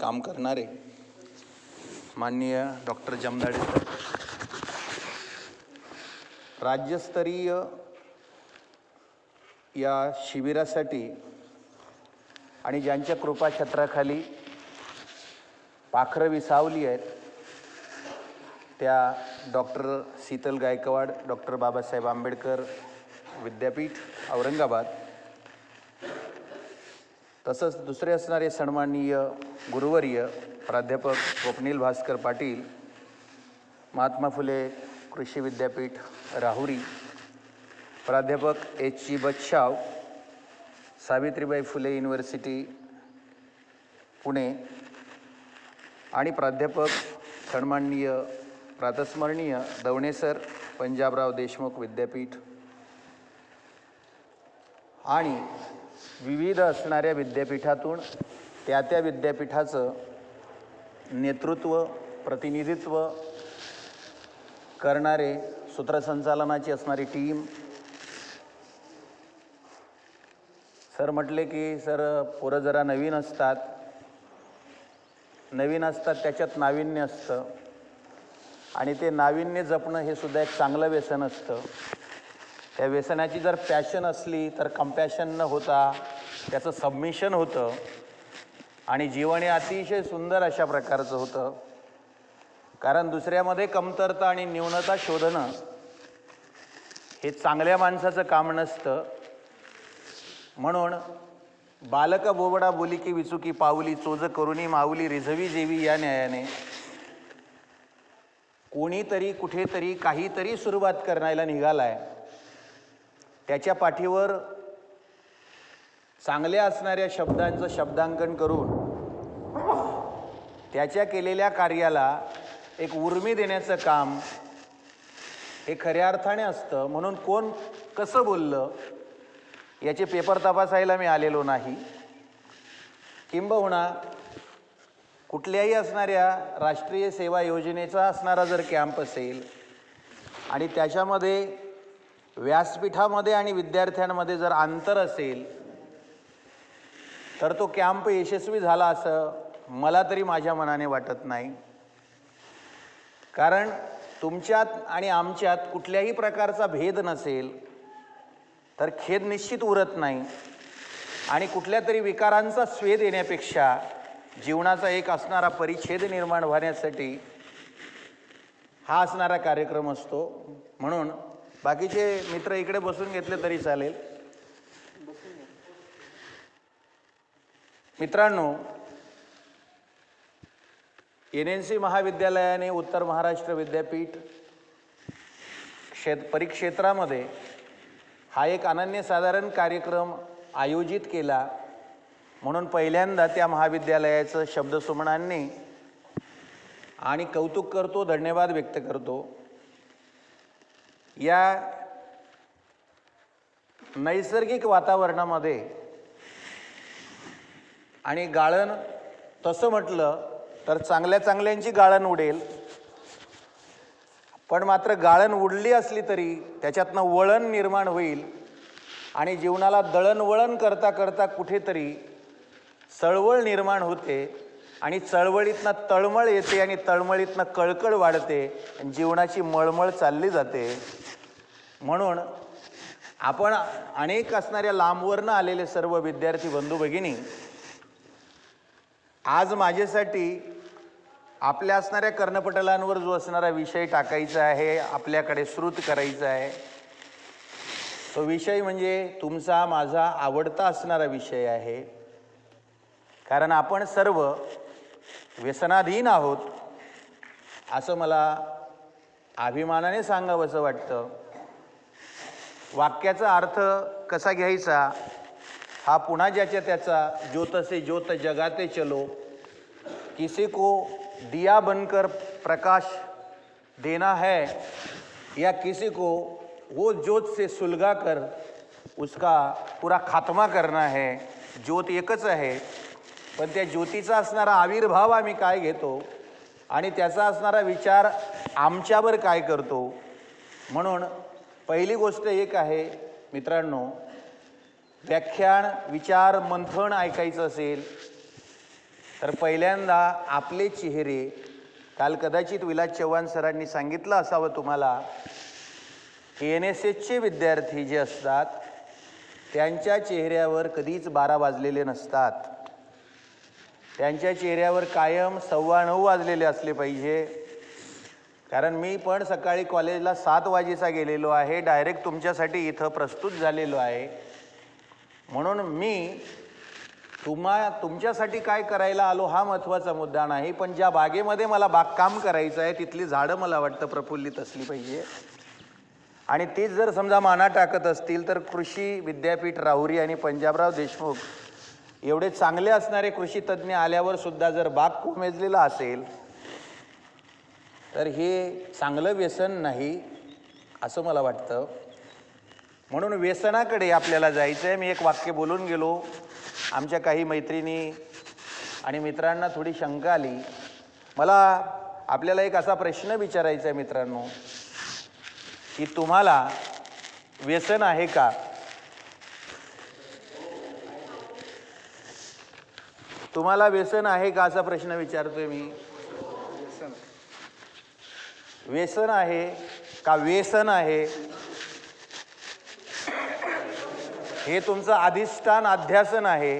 काम करणारे माननीय डॉक्टर जमदाडे सर, राज्यस्तरीय या शिबिरासाठी आणि ज्यांच्या कृपाछत्राखाली पाखरं विसावली आहेत त्या डॉक्टर शीतल गायकवाड, डॉक्टर बाबासाहेब आंबेडकर विद्यापीठ औरंगाबाद, तसंच दुसरे असणारे सन्माननीय गुरुवर्य प्राध्यापक स्वप्नील भास्कर पाटील, महात्मा फुले कृषी विद्यापीठ राहुरी, प्राध्यापक H.G. बच्छाव, सावित्रीबाई फुले युनिव्हर्सिटी पुणे आणि प्राध्यापक सन्माननीय प्रातस्मरणीय दवणे सर, पंजाबराव देशमुख विद्यापीठ आणि विविध असणाऱ्या विद्यापीठातून त्या विद्यापीठाचं नेतृत्व प्रतिनिधित्व करणारे सूत्रसंचालनाची असणारी टीम. सर म्हटले की सर पोरं जरा नवीन असतात त्याच्यात नाविन्य असतं आणि ते नाविन्य जपणं हे सुद्धा एक चांगलं व्यसन असतं. त्या व्यसनाची जर पॅशन असली तर कंपॅशन न होता त्याचं सबमिशन होतं आणि जीवन हे अतिशय सुंदर अशा प्रकारचं होतं. कारण दुसऱ्यामध्ये कमतरता आणि न्यूनता शोधणं हे चांगल्या माणसाचं काम नसतं. म्हणून बालक बोबडा बोली की विचुकी पावली, चोज करुणी माऊली रिझवी जेवी या न्यायाने कोणीतरी कुठेतरी काहीतरी सुरुवात करायला निघालाय, त्याच्या पाठीवर चांगल्या असणाऱ्या शब्दांचं शब्दांकन करून त्याच्या केलेल्या कार्याला एक उर्मी देण्याचं काम हे खऱ्या अर्थाने असतं. म्हणून कोण कसं बोललं याचे पेपर तपासायला मी आलेलो नाही. किंबहुना कुठल्याही असणाऱ्या राष्ट्रीय सेवा योजनेचा असणारा जर कॅम्प असेल आणि त्याच्यामध्ये व्यासपीठामध्ये आणि विद्यार्थ्यांमध्ये जर अंतर असेल तर तो कॅम्प यशस्वी झाला असं मला तरी माझ्या मनाने वाटत नाही. कारण तुमच्यात आणि आमच्यात कुठल्याही प्रकारचा भेद नसेल तर खेद निश्चित उरत नाही आणि कुठल्या तरी विकारांचा स्वेद येण्यापेक्षा जीवनाचा एक असणारा परिच्छेद निर्माण होण्यासाठी हा असणारा कार्यक्रम असतो. म्हणून बाकीचे मित्र इकडे बसून घेतले तरी चालेल. मित्रांनो, NNC महाविद्यालयाने उत्तर महाराष्ट्र विद्यापीठ परिक्षेत्रामध्ये हा एक अनन्यसाधारण कार्यक्रम आयोजित केला. म्हणून पहिल्यांदा त्या महाविद्यालयाचं शब्दसुमनांनी आणि कौतुक करतो, धन्यवाद व्यक्त करतो. या नैसर्गिक वातावरणामध्ये आणि गाळण तसं म्हटलं तर चांगल्यांची गाळण उडेल, पण मात्र गाळण उडली असली तरी त्याच्यातनं वळण निर्माण होईल आणि जीवनाला दळणवळण करता करता कुठेतरी चळवळ निर्माण होते आणि चळवळीतनं तळमळ येते आणि तळमळीतनं कळकळ वाढते आणि जीवनाची मळमळ चालली जाते. म्हणून आपण अनेक असणाऱ्या लांबवरनं आलेले सर्व विद्यार्थी बंधू भगिनी आज माझ्यासाठी आपल्या असणाऱ्या कर्णपटलांवर जो असणारा विषय टाकायचा आहे, आपल्याकडे श्रुत करायचा आहे, तो विषय म्हणजे तुमचा माझा आवडता असणारा विषय आहे. कारण आपण सर्व व्यसनाधीन आहोत असं मला अभिमानाने सांगावंसं वाटतं. वाक्याचा अर्थ कसा घ्यायचा हा पुन्हा ज्याच्या त्याचा. ज्योत से ज्योत जगाते चलो, किसी को दिया बनकर प्रकाश देना है या किसी को वो ज्योत से सुलगा कर उसका पूरा खात्मा करना है. ज्योत एकच आहे, पण त्या ज्योतीचा असणारा आविर्भाव आम्ही काय घेतो आणि त्याचा असणारा विचार आमच्यावर काय करतो. म्हणून पहिली गोष्ट एक आहे मित्रांनो, व्याख्यान विचार मंथन ऐकायचं असेल तर पहिल्यांदा आपले चेहरे, काल कदाचित विलास चव्हाण सरांनी सांगितलं असावं तुम्हाला की NSSचे विद्यार्थी जे असतात त्यांच्या चेहऱ्यावर कधीच 12 वाजलेले नसतात. त्यांच्या चेहऱ्यावर कायम 9:15 वाजलेले असले पाहिजे. कारण मी पण सकाळी कॉलेजला 7 वाजेचा गेलेलो आहे, डायरेक्ट तुमच्यासाठी इथं प्रस्तुत झालेलो आहे. म्हणून मी तुमच्यासाठी काय करायला आलो हा महत्त्वाचा मुद्दा नाही, पण ज्या बागेमध्ये मला बागकाम करायचं आहे तिथली झाडं मला वाटतं प्रफुल्लित असली पाहिजे. आणि तीच जर समजा माना टाकत असतील तर कृषी विद्यापीठ राहुरी आणि पंजाबराव देशमुख एवढे चांगले असणारे कृषी तज्ज्ञ आल्यावर सुद्धा जर बाग कोमेजलेला असेल तर हे चांगलं व्यसन नाही असं मला वाटतं. म्हणून व्यसनाकडे आपल्याला जायचं आहे. मी एक वाक्य बोलून गेलो. आमच्या काही मैत्रिणी आणि मित्रांना थोडी शंका आली. मला आपल्याला एक असा प्रश्न विचारायचा आहे मित्रांनो की तुम्हाला व्यसन आहे का? तुम्हाला व्यसन आहे का असा प्रश्न विचारतोय मी. व्यसन आहे का व्यसन आहे? हे तुमचं अधिष्ठान अध्यासन आहे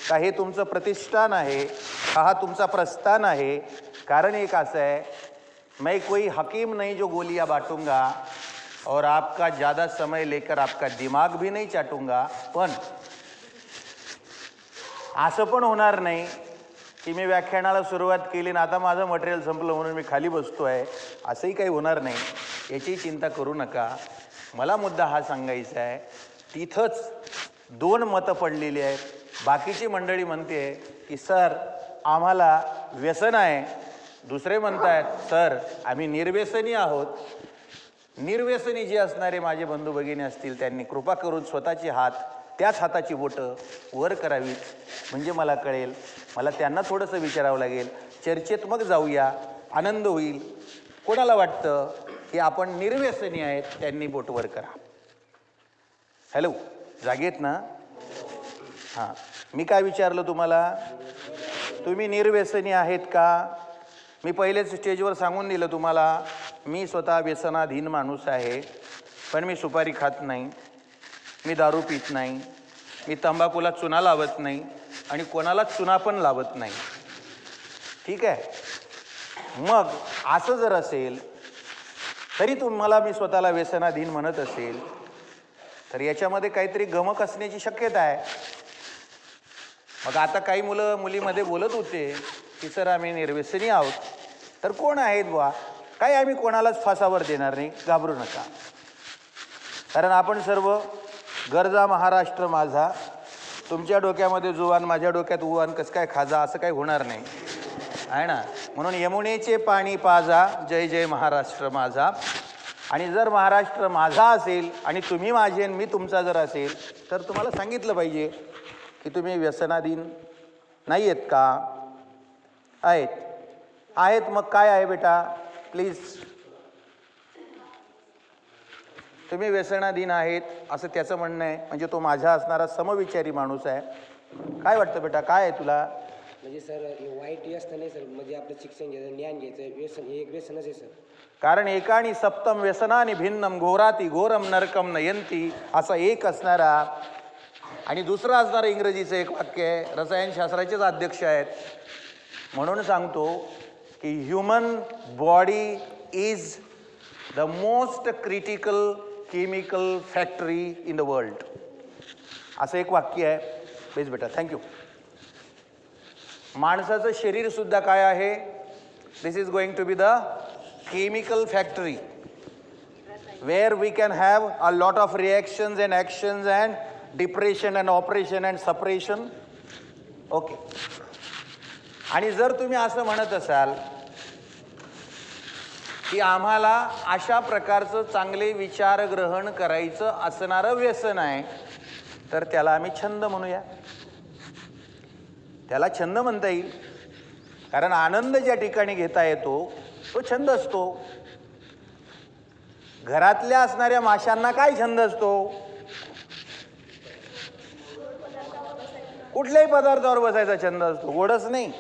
का हे तुमचं प्रतिष्ठान आहे का हा तुमचा प्रस्थान आहे? कारण एक असं है, मैं कोई हकीम नहीं जो गोलियां बांटूंगा और आपका ज़्यादा समय लेकर आपका दिमाग भी नहीं चाटूंगा. पण असं पण होणार नाही की मी व्याख्यानाला सुरुवात केली आणि आता माझं मटेरियल संपलं म्हणून मी खाली बसतो आहे. असंही काही होणार नाही, याची चिंता करू नका. मला मुद्दा हा सांगायचा आहे, तिथंच 2 मतं पडलेली आहेत. बाकीची मंडळी म्हणते की सर आम्हाला व्यसन आहे, दुसरे म्हणतायत सर आम्ही निर्व्यसनी आहोत. निर्व्यसनी जे असणारे माझे बंधू भगिनी असतील त्यांनी कृपा करून स्वतःचे हात, त्याच हाताची बोटं वर करावीत, म्हणजे मला कळेल. मला त्यांना थोडंसं विचारावं लागेल. चर्चेत मग जाऊया, आनंद होईल. कोणाला वाटतं की आपण निर्व्यसनी आहेत त्यांनी बोट वर करा. हॅलो, जागेत ना? हां, मी काय विचारलं तुम्हाला? तुम्ही निर्व्यसनी आहेत का? मी पहिलेच स्टेजवर सांगून दिलं तुम्हाला, मी स्वतः व्यसनाधीन माणूस आहे. पण मी सुपारी खात नाही, मी दारू पित नाही, मी तंबाखूला चुना लावत नाही आणि कोणालाच चुना पण लावत नाही. ठीक आहे? मग असं जर असेल तरी तुम्हाला मी स्वतःला व्यसनाधीन म्हणत असेल तर याच्यामध्ये काहीतरी गमक असण्याची शक्यता आहे. मग आता काही मुलं मुलीमध्ये बोलत होते की सर आम्ही निर्व्यसनी आहोत. तर कोण आहेत बुवा? काही आम्ही कोणालाच फासावर देणार नाही, घाबरू नका. कारण आपण सर्व गरजा महाराष्ट्र माझा, तुमच्या डोक्यामध्ये जुवान माझ्या डोक्यात उवान कसं काय खाजा, असं काही होणार नाही आहे ना. म्हणून यमुनेचे पाणी पाजा, जय जय महाराष्ट्र माझा. आणि जर महाराष्ट्र माझा असेल आणि तुम्ही माझे आणि मी तुमचा जर असेल तर तुम्हाला सांगितलं पाहिजे की तुम्ही व्यसनाधीन नाही आहेत का? आहेत. आहेत मग काय आहे बेटा? प्लीज, तुम्ही व्यसनाधीन आहेत असं त्याचं म्हणणं आहे, म्हणजे तो माझा असणारा समविचारी माणूस आहे. काय वाटतं बेटा, काय आहे तुला? म्हणजे सर हे वाईट व्यसन नाही सर, म्हणजे आपलं शिक्षण घ्यायचं, ज्ञान घ्यायचं, व्यसन हे एक व्यसनच आहे सर. कारण एकानी सप्तम व्यसनानी भिन्नम घोराती घोरम नरकम नयंती असा एक असणारा आणि दुसरा असणारा इंग्रजीचं एक वाक्य आहे. रसायनशास्त्राचेच अध्यक्ष आहेत म्हणून सांगतो की human body is the most critical chemical factory in the world, असं एक वाक्य आहे. बेस बेटा, थँक्यू. माणसाचं शरीरसुद्धा काय आहे? This is going to be the chemical factory where we can have a lot of reactions and actions and depression and operation and suppression. Okay. आणि जर तुम्ही असं म्हणत असाल की आम्हाला अशा प्रकारचं चांगले विचार ग्रहण करायचं असणारं व्यसन आहे तर त्याला आम्ही छंद म्हणूया. त्याला छंद म्हणता येईल. कारण आनंद ज्या ठिकाणी घेता येतो तो छंद असतो. घरातल्या असणाऱ्या माशांना काय छंद असतो? कुठल्याही पदार्थावर बसायचा छंद असतो, गोडच नाही.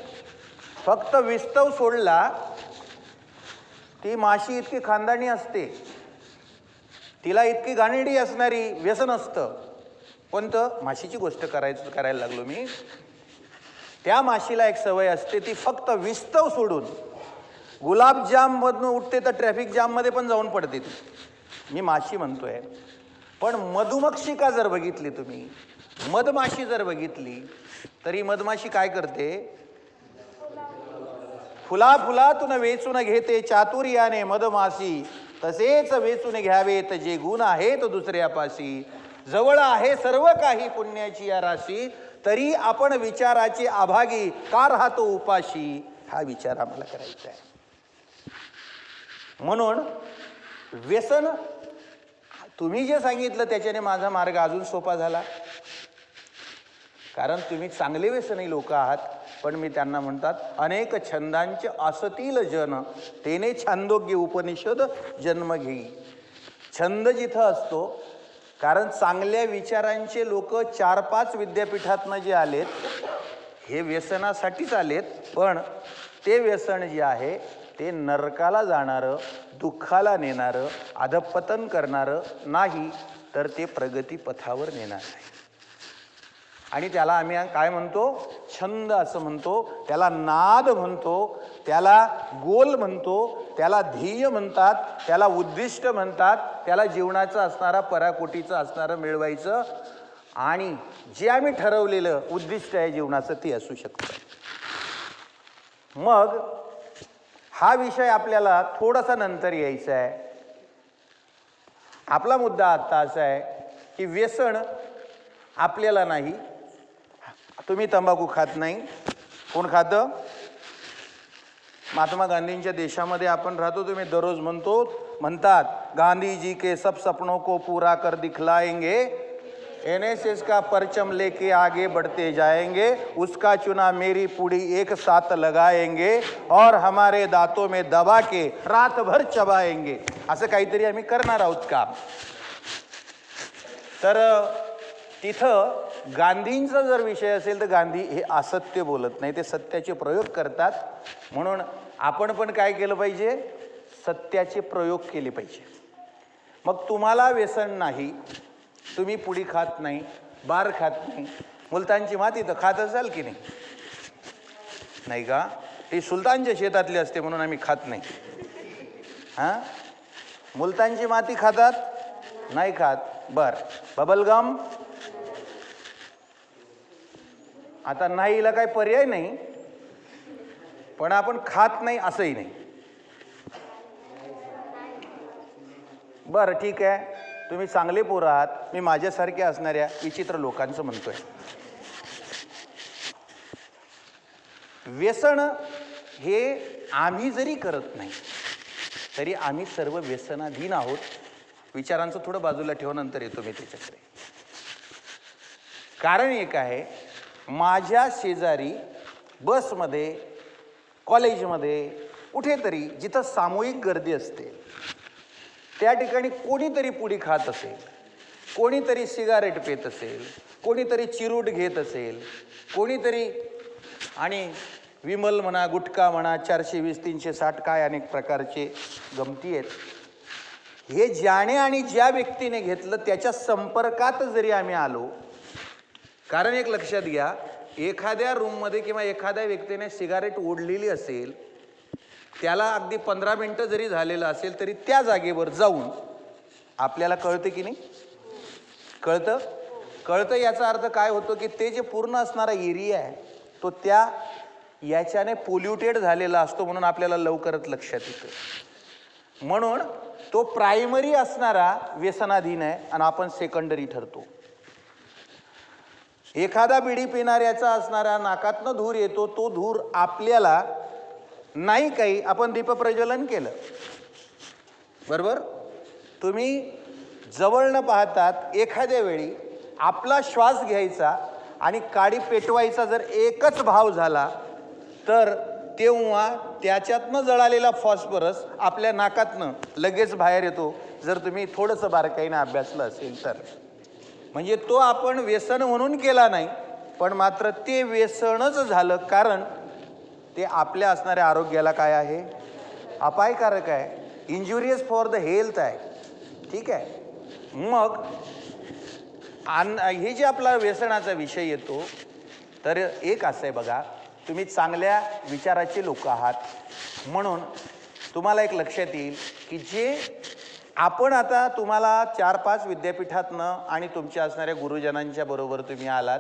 फक्त विस्तव सोडला, ती माशी इतकी खानदाणी असते, तिला इतकी घाणेरडी असणारी व्यसन असतं. पण माशीची गोष्ट करायला लागलो मी. त्या माशीला एक सवय असते, ती फक्त विस्तव सोडून गुलाबजाममधून उठते तर ट्रॅफिक जाममध्ये पण जाऊन पडते ती. मी माशी म्हणतोय, पण मधुमक्षिका जर बघितली तुम्ही, मधमाशी जर बघितली, तरी मधमाशी काय करते? फुलाफुलातून वेचून घेते चातुर्याने मधमाशी, तसेच वेचून घ्यावेत जे गुण आहेत दुसऱ्यापाशी. जवळ आहे सर्व काही पुण्याची या राशी, तरी आपण विचाराचे अभागी का राहतो उपाशी. हा विचार आम्हाला करायचा आहे. म्हणून व्यसन तुम्ही जे सांगितलं त्याच्याने माझा मार्ग अजून सोपा झाला. कारण तुम्ही चांगले व्यसनी लोक आहात. पण मी त्यांना म्हणतात, अनेक छंदांचे असतील जन, तेने छांदोग्य उपनिषद जन्म घेई. छंद जिथं असतो, कारण चांगल्या विचारांचे लोक 4-5 विद्यापीठातनं जे आलेत, हे व्यसनासाठीच आलेत. पण ते व्यसन जे आहे ते नरकाला जाणारं, दुःखाला नेणारं, अधपतन करणारं नाही, तर ते प्रगती पथावर नेणार आहे. आणि त्याला आम्ही काय म्हणतो? छंद असं म्हणतो, त्याला नाद म्हणतो, त्याला गोल म्हणतो, त्याला ध्येय म्हणतात, त्याला उद्दिष्ट म्हणतात, त्याला जीवनाचं असणारा, पराकोटीचं असणारं मिळवायचं. आणि जे आम्ही ठरवलेलं उद्दिष्ट आहे जीवनाचं ते असू शकतं. मग हा विषय आपल्याला थोडासा नंतर यायचा आहे. आपला मुद्दा आता असा आहे की व्यसन आपल्याला नाही. तुम्ही तंबाखू खात नाही, कोण खातं? महात्मा गांधींच्या देशामध्ये आपण राहतो. तुम्ही दररोज म्हणतात, गांधीजी के सब सपनों को पूरा कर दिखलाएंगे, एनएसएस का परचम लेके आगे बढ़ते जाएंगे, उसका चुना मेरी पूड़ी एक साथ लगाएंगे और हमारे दांतों में दबा के रात भर चबाएंगे. असं काहीतरी आम्ही करणार आहोत काम. तर तिथं गांधींचा जर विषय असेल तर गांधी हे असत्य बोलत नाही, ते सत्याचे प्रयोग करतात. म्हणून आपण पण काय केलं पाहिजे? सत्याचे प्रयोग केले पाहिजे. मग तुम्हाला व्यसन नाही, तुम्ही पुडी खात नाही, बार खात नाही, मुलतानची माती तर खात असाल की नाही? नाही का? ती सुलतानच्या शेतातली असते म्हणून आम्ही खात नाही. हां, मुलतानची माती खातात? नाही खात. बर, बबलगम आता नाहीला काही पर्याय नाही, पण आपण खात नाही असंही नाही. बरं, ठीक आहे, तुम्ही चांगले पोरं आहात. मी माझ्यासारख्या असणाऱ्या विचित्र लोकांचं म्हणतोय. व्यसन हे आम्ही जरी करत नाही तरी आम्ही सर्व व्यसनाधीन आहोत. विचारांचं थोडं बाजूला ठेवा, नंतर येतो मी त्याच्याकडे. कारण एक आहे, माझ्या शेजारी बसमध्ये, कॉलेजमध्ये, कुठेतरी जिथं सामूहिक गर्दी असते त्या ठिकाणी कोणीतरी पुडी खात असेल, कोणीतरी सिगारेट पेत असेल, कोणीतरी चिरूट घेत असेल, कोणीतरी, आणि विमल म्हणा, गुटखा म्हणा, 420, 360 काय अनेक प्रकारचे गमती आहेत. हे ज्याने आणि ज्या व्यक्तीने घेतलं त्याच्या संपर्कात जरी आम्ही आलो, कारण एक लक्षात घ्या, एखाद्या रूममध्ये किंवा एखाद्या व्यक्तीने सिगारेट ओढलेली असेल, त्याला अगदी 15 मिनटं जरी झालेलं असेल तरी त्या जागेवर जाऊन आपल्याला कळतं की नाही? कळतं. याचा अर्थ काय होतो की ते जे पूर्ण असणारा एरिया आहे तो त्या याच्याने पोल्युटेड झालेला असतो, म्हणून आपल्याला लवकरच लक्षात येतं. म्हणून तो प्रायमरी असणारा व्यसनाधीन आहे आणि आपण सेकंडरी ठरतो. एखादा बिडी पिणाऱ्याचा असणारा नाकातनं धूर येतो, तो धूर आपल्याला नाही काही, आपण दीपप्रज्वलन केलं, बरोबर. तुम्ही जवळ न पाहतात एखाद्या वेळी आपला श्वास घ्यायचा आणि काडी पेटवायचा जर एकच भाव झाला तर तेव्हा त्याच्यातनं जळालेला फॉस्फरस आपल्या नाकातनं लगेच बाहेर येतो, जर तुम्ही थोडंसं बारकाईनं अभ्यासलं असेल तर. म्हणजे तो आपण व्यसन म्हणून केला नाही, पण मात्र ते व्यसनच झालं, कारण ते आपल्या असणाऱ्या आरोग्याला काय आहे, अपायकारक आहे, इंजुरियस फॉर द हेल्थ आहे. ठीक आहे. मग हे जे आपला व्यसनाचा विषय येतो, तर एक असं आहे बघा, तुम्ही चांगल्या विचाराचे लोक आहात म्हणून तुम्हाला एक लक्षात येईल की जे आपण आता तुम्हाला 4-5 विद्यापीठातनं आणि तुमच्या असणाऱ्या गुरुजनांच्या बरोबर तुम्ही आलात,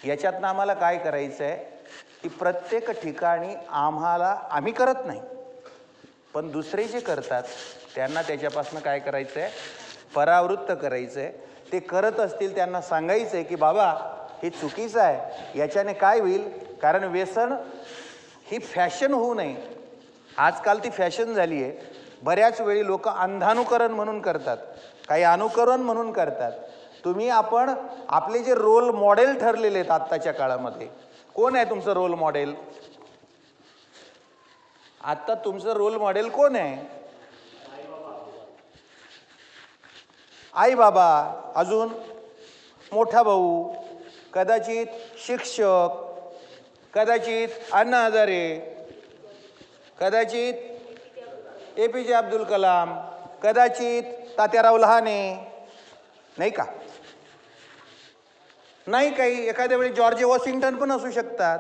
याच्यातनं आम्हाला काय करायचं आहे की प्रत्येक ठिकाणी आम्ही करत नाही, पण दुसरे जे करतात त्यांना त्याच्यापासून काय करायचं आहे, परावृत्त करायचं आहे. ते करत असतील त्यांना सांगायचं आहे की बाबा हे चुकीचं आहे, याच्याने काय होईल, कारण व्यसन ही फॅशन होऊ नये. आजकाल ती फॅशन झाली आहे. बऱ्याच वेळी लोक अंधानुकरण म्हणून करतात, काही अनुकरण म्हणून करतात. आपण आपले जे रोल मॉडेल ठरलेले आहेत आत्ताच्या काळामध्ये, कोण आहे तुमचं रोल मॉडेल? आत्ता तुमचं रोल मॉडेल कोण आहे? आई बाबा, अजून मोठा भाऊ, कदाचित शिक्षक, कदाचित अण्णा हजारे, कदाचित APJ अब्दुल कलाम, कदाचित तात्याराव लहाने, नाही का? नाही, काही एखाद्या वेळी जॉर्ज वॉशिंग्टन पण असू शकतात,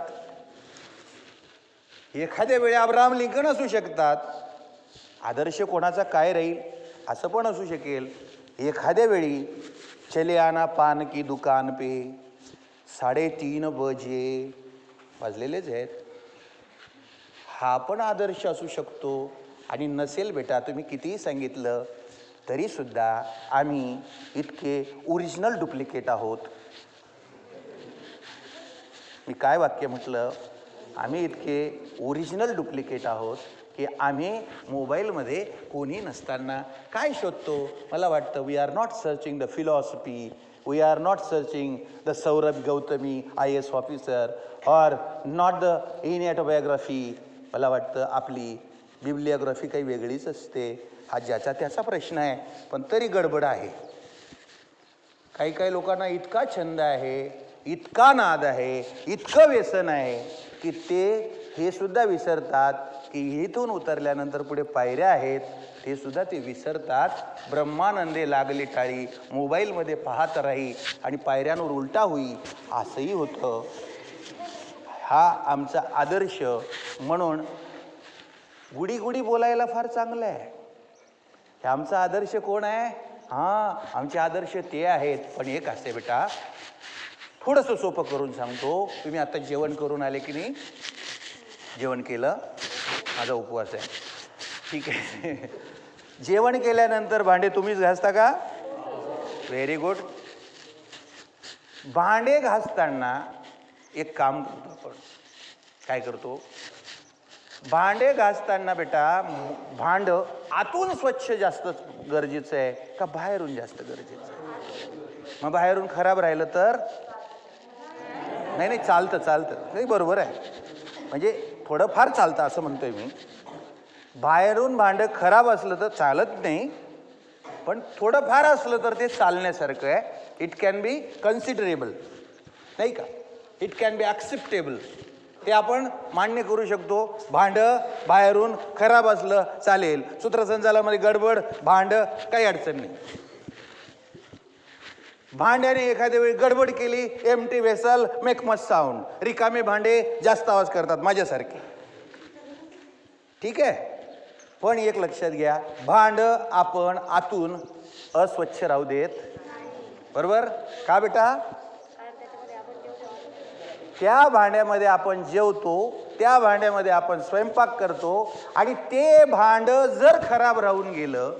एखाद्या वेळी अब्राहम लिंकन असू शकतात. आदर्श कोणाचा काय राहील असं पण असू शकेल. एखाद्या वेळी चले आना पान की दुकान पे 3:30 बजे वाजलेलेच आहेत, हा पण आदर्श असू शकतो. आणि नसेल बेटा, तुम्ही कितीही सांगितलं तरीसुद्धा आम्ही इतके ओरिजिनल डुप्लिकेट आहोत. मी काय वाक्य म्हटलं? आम्ही इतके ओरिजिनल डुप्लिकेट आहोत की आम्ही मोबाईलमध्ये कोणी नसताना काय शोधतो? मला वाटतं we are not searching the philosophy, we are not searching the Saurabh Gautami IAS officer और नॉट द एनी ऑटोबायोग्राफी. मला वाटतं आपली बिब्लिओग्राफी काही वेगळीच असते. हा ज्याचा त्याचा प्रश्न आहे, पण तरी गडबड आहे. काही लोकांना इतका छंद आहे, इतका नाद आहे, इतकं व्यसन आहे की ते हे सुद्धा विसरतात की इथून उतरल्यानंतर पुढे पायऱ्या आहेत, ते सुद्धा ते विसरतात. ब्रह्मानंदे लागली टाळी, मोबाईलमध्ये पाहत राही आणि पायऱ्यांवर उलटा होई, असंही होतं. हा आमचा आदर्श. म्हणून गुडी बोलायला फार चांगलं आहे. हे आमचा आदर्श कोण आहे? आमचे आदर्श ते आहेत. पण एक असते बेटा, थोडंसं सोपं करून सांगतो. तुम्ही आता जेवण करून आले की नाही? जेवण केलं, माझा उपवास आहे, ठीक आहे. जेवण केल्यानंतर भांडे तुम्हीच घासता का? Very good. भांडे घासताना एक काम करतो आपण. काय करतो? भांडे घासताना बेटा, भांड आतून स्वच्छ जास्त गरजेचं आहे का बाहेरून जास्त गरजेचं आहे? मग बाहेरून खराब राहिलं तर नाही, चालतं नाही, बरोबर आहे. म्हणजे थोडंफार चालतं असं म्हणतोय मी. बाहेरून भांडं खराब असलं तर चालत नाही, पण थोडंफार असलं तर ते चालण्यासारखं आहे. इट कॅन बी कन्सिडरेबल, नाही का? It can be acceptable. ते आपण मान्य करू शकतो. भांडं बाहेरून खराब असलं चालेल, सूत्रसंचालनामध्ये गडबड, भांडं काही अडचण नाही. भांड्याने एखाद्या वेळी गडबड केली, empty vessel make much sound. रिकामे भांडे जास्त आवाज करतात, माझ्यासारखे, ठीक आहे. पण एक लक्षात घ्या, भांडं आपण आतून अस्वच्छ राहू देत, बरोबर का बेटा? त्या भांड्यामध्ये आपण जेवतो, त्या भांड्यामध्ये आपण स्वयंपाक करतो, आणि ते भांडं जर खराब राहून गेलं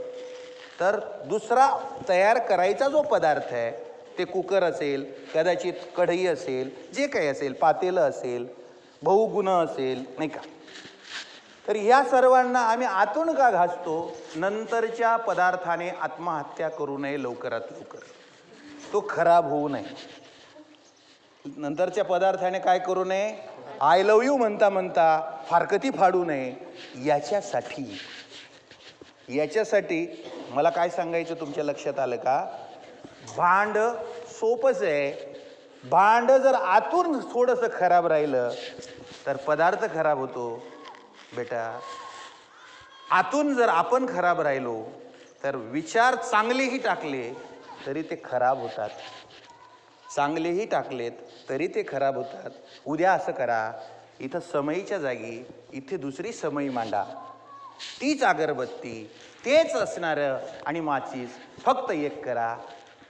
तर दुसरा तयार करायचा जो पदार्थ आहे, ते कुकर असेल, कदाचित कढई असेल, जे काही असेल, पातेलं असेल, बहुगुण असेल, नाही का? तर ह्या सर्वांना आम्ही आतून का घासतो? नंतरच्या पदार्थाने आत्महत्या करू नये लवकरात लवकर, तो खराब होऊ नये. नंतरच्या पदार्थाने काय करू नये? आय लव्ह यू म्हणता म्हणता फारकती फाडू नये. याच्यासाठी मला काय सांगायचं तुमच्या लक्षात आलं का? भांड सोपंच आहे. भांड जर आतून थोडंसं खराब राहिलं तर पदार्थ खराब होतो बेटा. आतून जर आपण खराब राहिलो तर विचार चांगलेही टाकले तरी ते खराब होतात, चांगलेही टाकलेत तरी ते खराब होतात. उद्या असं करा, इथं समईच्या जागी इथे दुसरी समई मांडा, तीच अगरबत्ती, तेच असणारं आणि माचीस फक्त एक करा.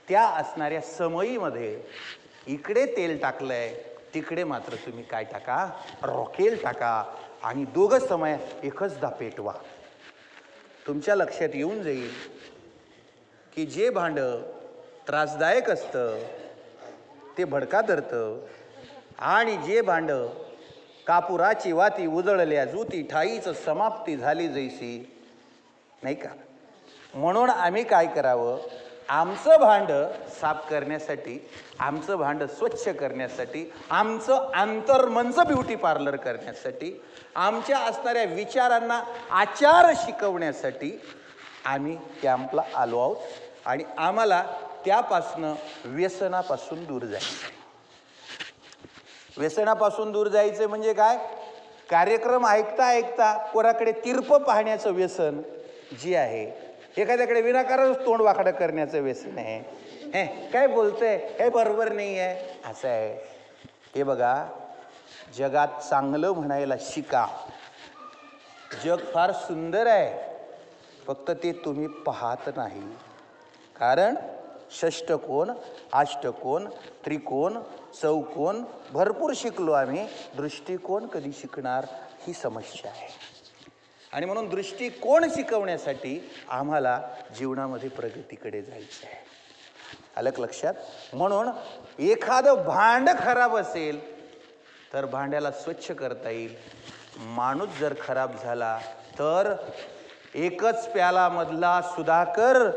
त्या असणाऱ्या समईमध्ये इकडे तेल टाकलंय, तिकडे मात्र तुम्ही काय टाका, रॉकेल टाका आणि दोघं समय एकचदा पेटवा. तुमच्या लक्षात येऊन जाईल की जे भांडं त्रासदायक असतं ते भडका धरतं आणि जे भांडं कापुराची वाती उजळल्या जुती ठाईच समाप्ती झाली जैसी, नाही का. म्हणून आम्ही काय करावं, आमचं भांडं साफ करण्यासाठी, आमचं भांडं स्वच्छ करण्यासाठी, आमचं अंतर्मनचं ब्युटी पार्लर करण्यासाठी, आमच्या असणाऱ्या विचारांना आचार शिकवण्यासाठी आम्ही कॅम्पला आलो आहोत आणि आम्हाला त्यापासनं व्यसनापासून दूर जायचं. व्यसनापासून दूर जायचं म्हणजे काय, कार्यक्रम ऐकता ऐकता कोणाकडे तिरप पाहण्याचं व्यसन जे आहे, एखाद्याकडे विनाकारणच तोंड वाकडं करण्याचं व्यसन आहे. हे काय बोलतंय, काय बरोबर नाही आहे, असं आहे. हे बघा, जगात चांगलं म्हणायला शिका. जग फार सुंदर आहे, फक्त ते तुम्ही पाहत नाही. कारण षष्टकोन, अष्टकोन, त्रिकोण, चौकोन भरपूर शिकलो आम्ही, दृष्टिकोन कधी शिकणार ही समस्या आहे. आणि म्हणून दृष्टिकोन शिकवण्यासाठी आम्हाला जीवनामध्ये प्रगतीकडे जायचं आहे. आलं लक्षात. म्हणून एखादं भांड खराब असेल तर भांड्याला स्वच्छ करता येईल. माणूस जर खराब झाला तर एकच प्यालामधला सुधाकर,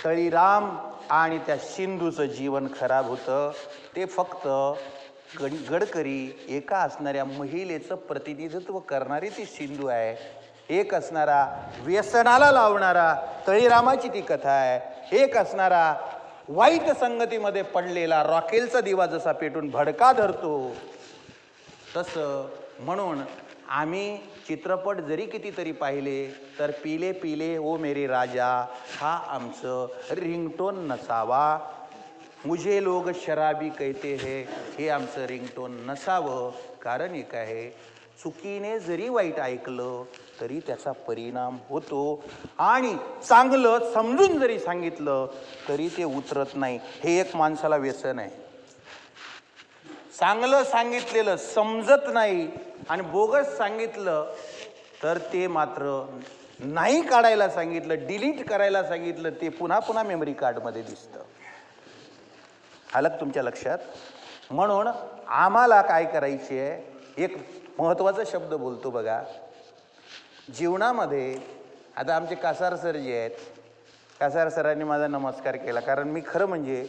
तळीराम आणि त्या सिंधूचं जीवन खराब होतं. ते फक्त गडकरी, एका असणाऱ्या महिलेचं प्रतिनिधित्व करणारी ती सिंधू आहे. एक असणारा व्यसनाला लावणारा तळीरामाची ती कथा आहे. एक असणारा वाईट संगतीमध्ये पडलेला रॉकेलचा दिवा जसा पेटून भडका धरतो तसं. म्हणून आम्ही चित्रपट जरी कितीतरी पाहिले तर पिले पिले ओ मेरे राजा हा आमचं रिंगटोन नसावा. मुझे लोग शराबी कहते हैं हे आमचं रिंगटोन नसावं. कारण एक आहे, चुकीने जरी वाईट ऐकलं तरी त्याचा परिणाम होतो आणि चांगलं समजून जरी सांगितलं तरी ते उतरत नाही. हे एक माणसाला व्यसन आहे. चांगलं सांगितलेलं समजत नाही आणि बोगस सांगितलं तर ते मात्र नाही काढायला सांगितलं, डिलीट करायला सांगितलं, ते पुन्हा पुन्हा मेमरी कार्डमध्ये दिसतं. आलं तुमच्या लक्षात. म्हणून आम्हाला काय करायचे आहे, एक महत्त्वाचा शब्द बोलतो बघा जीवनामध्ये. आता आमचे कासार सर जे आहेत, कासार सरांनी माझा नमस्कार केला, कारण मी खरं म्हणजे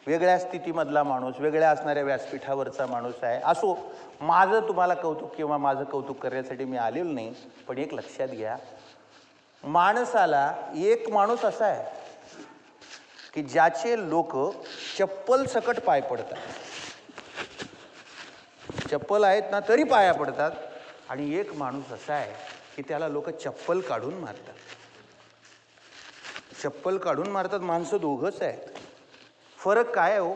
वेगळ्या स्थितीमधला माणूस, वेगळ्या असणाऱ्या व्यासपीठावरचा माणूस आहे. असो, माझं तुम्हाला कौतुक किंवा माझं कौतुक करण्यासाठी मी आलेलो नाही. पण एक लक्षात घ्या, माणसाला एक माणूस असा आहे की ज्याचे लोक चप्पल सकट पाय पडतात. चप्पल आहेत ना तरी पाया पडतात. आणि एक माणूस असा आहे की त्याला लोक चप्पल काढून मारतात. चप्पल काढून मारतात. माणसं दोघंच आहेत. फरक काय आहे हो,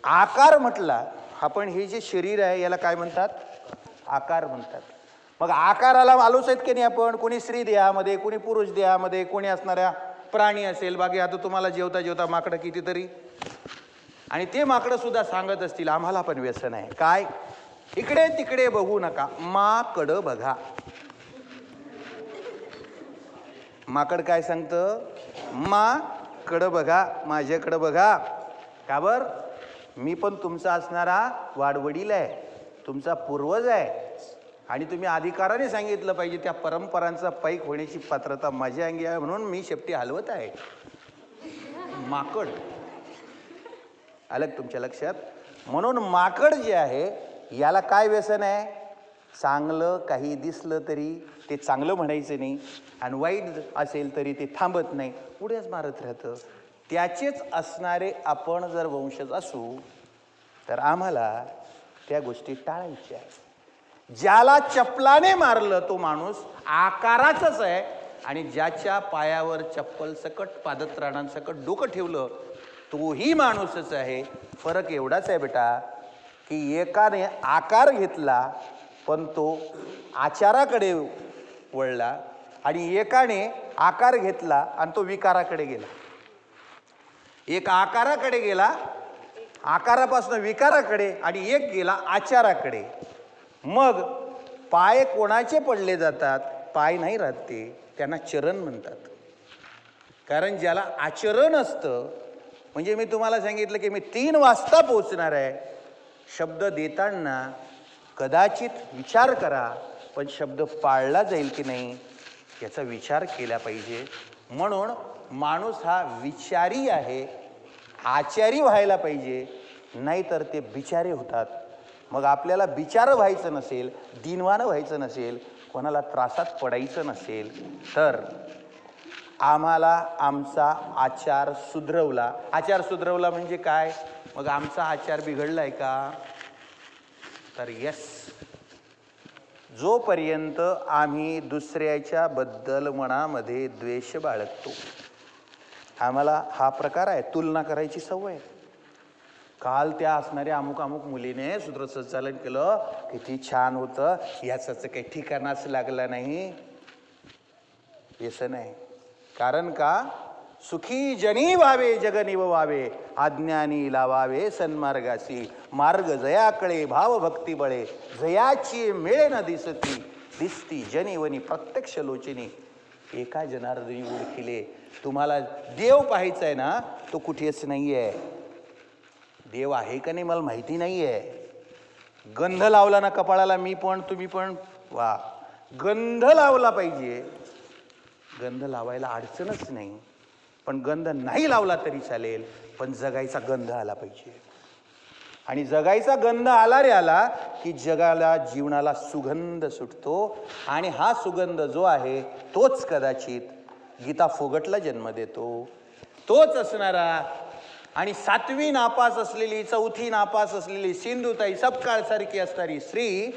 आकार म्हटला आपण, हे जे शरीर आहे याला काय म्हणतात, आकार म्हणतात. मग आकाराला आलोच आहेत की नाही आपण, कोणी स्त्री देहामध्ये, कोणी पुरुष देहामध्ये, कोणी असणाऱ्या प्राणी असेल. बाकी आता तुम्हाला जेवता जेवता माकडं कितीतरी, आणि ते माकडं सुद्धा सांगत असतील आम्हाला पण व्यसन आहे. काय, इकडे तिकडे बघू नका, माकडं बघा. माकड काय सांगतं, माकडं बघा, माझ्याकडं बघा. का बर, मी पण तुमचा असणारा वाडवडील आहे, तुमचा पूर्वज आहे. आणि तुम्ही अधिकाराने सांगितलं पाहिजे त्या परंपरांचा पैक होण्याची पात्रता माझ्या अंगी आहे, म्हणून मी शेपटी हलवत आहे. माकड. आलं तुमच्या लक्षात. म्हणून माकड जे आहे याला काय व्यसन आहे, चांगलं काही दिसलं तरी ते चांगलं म्हणायचं नाही, आणि वाईट असेल तरी ते थांबत नाही, पुढेच मारत राहतं. त्याचेच असणारे आपण जर वंशज असू तर आम्हाला त्या गोष्टी टाळायच्या आहेत. ज्याला चप्पलाने मारलं तो माणूस आकाराचाच आहे, आणि ज्याच्या पायावर चप्पल सकट पादत्राणांसकट डोकं ठेवलं तोही माणूसच आहे. फरक एवढाच आहे बेटा की एकाने आकार घेतला पण तो आचाराकडे वळला, आणि एकाने आकार घेतला आणि तो विकाराकडे गेला. एक आकाराकडे गेला, आकारापासून विकाराकडे, आणि एक गेला आचाराकडे. मग पाय कोणाचे पडले जातात? पाय नाही राहत, ते त्यांना चरण म्हणतात. कारण ज्याला आचरण असतं, म्हणजे मी तुम्हाला सांगितलं की मी 3 वाजता पोहोचणार आहे, शब्द देताना कदाचित विचार करा, पण शब्द पाळला जाईल की नाही याचा विचार केला पाहिजे. म्हणून माणूस हा विचारी आहे, आचारी व्हायला पाहिजे, नाहीतर ते बिचारे होतात. मग आपल्याला बिचार व्हायचं नसेल, दिनवानं व्हायचं नसेल, कोणाला त्रासात पडायचं नसेल, तर आम्हाला आमचा आचार सुधरवला. आचार सुधरवला म्हणजे काय? मग आमचा आचार बिघडलाय का? तर यस. जोपर्यंत आम्ही दुसऱ्याच्या बद्दल मनामध्ये द्वेष बाळगतो, आम्हाला हा प्रकार आहे, तुलना करायची सवय. काल त्या असणाऱ्या अमुक अमुक मुलीने सूत्रसंचालन केलं, किती छान होतं, याचं काही ठिकाणाच लागला नाही. व्यसन आहे. कारण का? सुखी जनी व्हावे जगनिव व्हावे, अज्ञानी लावावे सन्मार्गासी. मार्ग जयाकडे भावभक्ती बळे, जयाची मिळे न दिसती, दिसती जनीवनी प्रत्यक्ष लोचिनी. एका जनार्दनी ओळखिले. तुम्हाला देव पाहायचा आहे ना, तो कुठेच नाही आहे. देव आहे का नाही मला माहिती नाही आहे. गंध लावला ना कपाळाला, मी पण तुम्ही पण, वा, गंध लावला पाहिजे. गंध लावायला अडचणच नाही, पण गंध नाही लावला तरी चालेल, पण जगायचा गंध आला पाहिजे. आणि जगायचा गंध आला रे आला की जगाला, जीवनाला सुगंध सुटतो. आणि हा सुगंध जो आहे तोच कदाचित गीता फोगटला जन्म देतो. तोच असणारा आणि 7वी नापास असलेली, 4थी नापास असलेली सिंधुताई सपकाळसारखी असणारी स्त्री,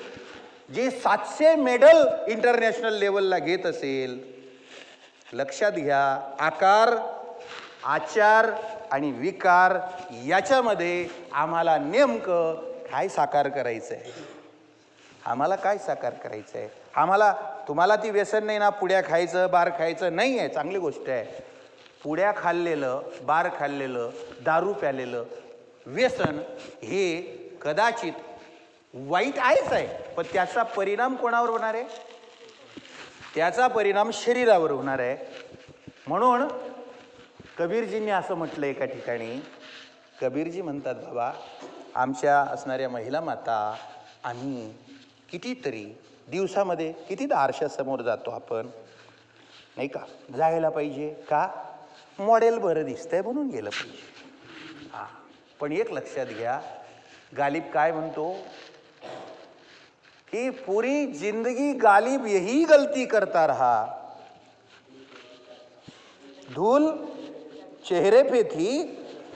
जी 700 मेडल इंटरनॅशनल लेवलला घेत असेल. लक्षात घ्या, आकार, आचार आणि विकार याच्यामध्ये आम्हाला नेमकं काय साकार करायचं आहे? आम्हाला काय साकार करायचं आहे? आम्हाला, तुम्हाला ती व्यसन नाही ना, पुड्या खायचं, बार खायचं नाही आहे, चांगली गोष्ट आहे. पुड्या खाल्लेलं, बार खाल्लेलं, दारू प्यालेलं व्यसन हे कदाचित वाईट आहेच आहे, पण त्याचा परिणाम कोणावर होणार आहे? त्याचा परिणाम शरीरावर होणार आहे. म्हणून कबीरजींनी असं म्हटलं एका ठिकाणी, कबीरजी म्हणतात, बाबा आमच्या असणाऱ्या महिला माता, आम्ही कितीतरी दिवसामध्ये कितीदा आरशासमोर जातो आपण, नाही का? जायला पाहिजे का? मॉडेल बरं दिसतंय म्हणून गेलं पाहिजे. हां, पण एक लक्षात घ्या, गालिब काय म्हणतो कि पूरी जिंदगी गालिब यही गलती करता रहा, धूल चेहरे पे थी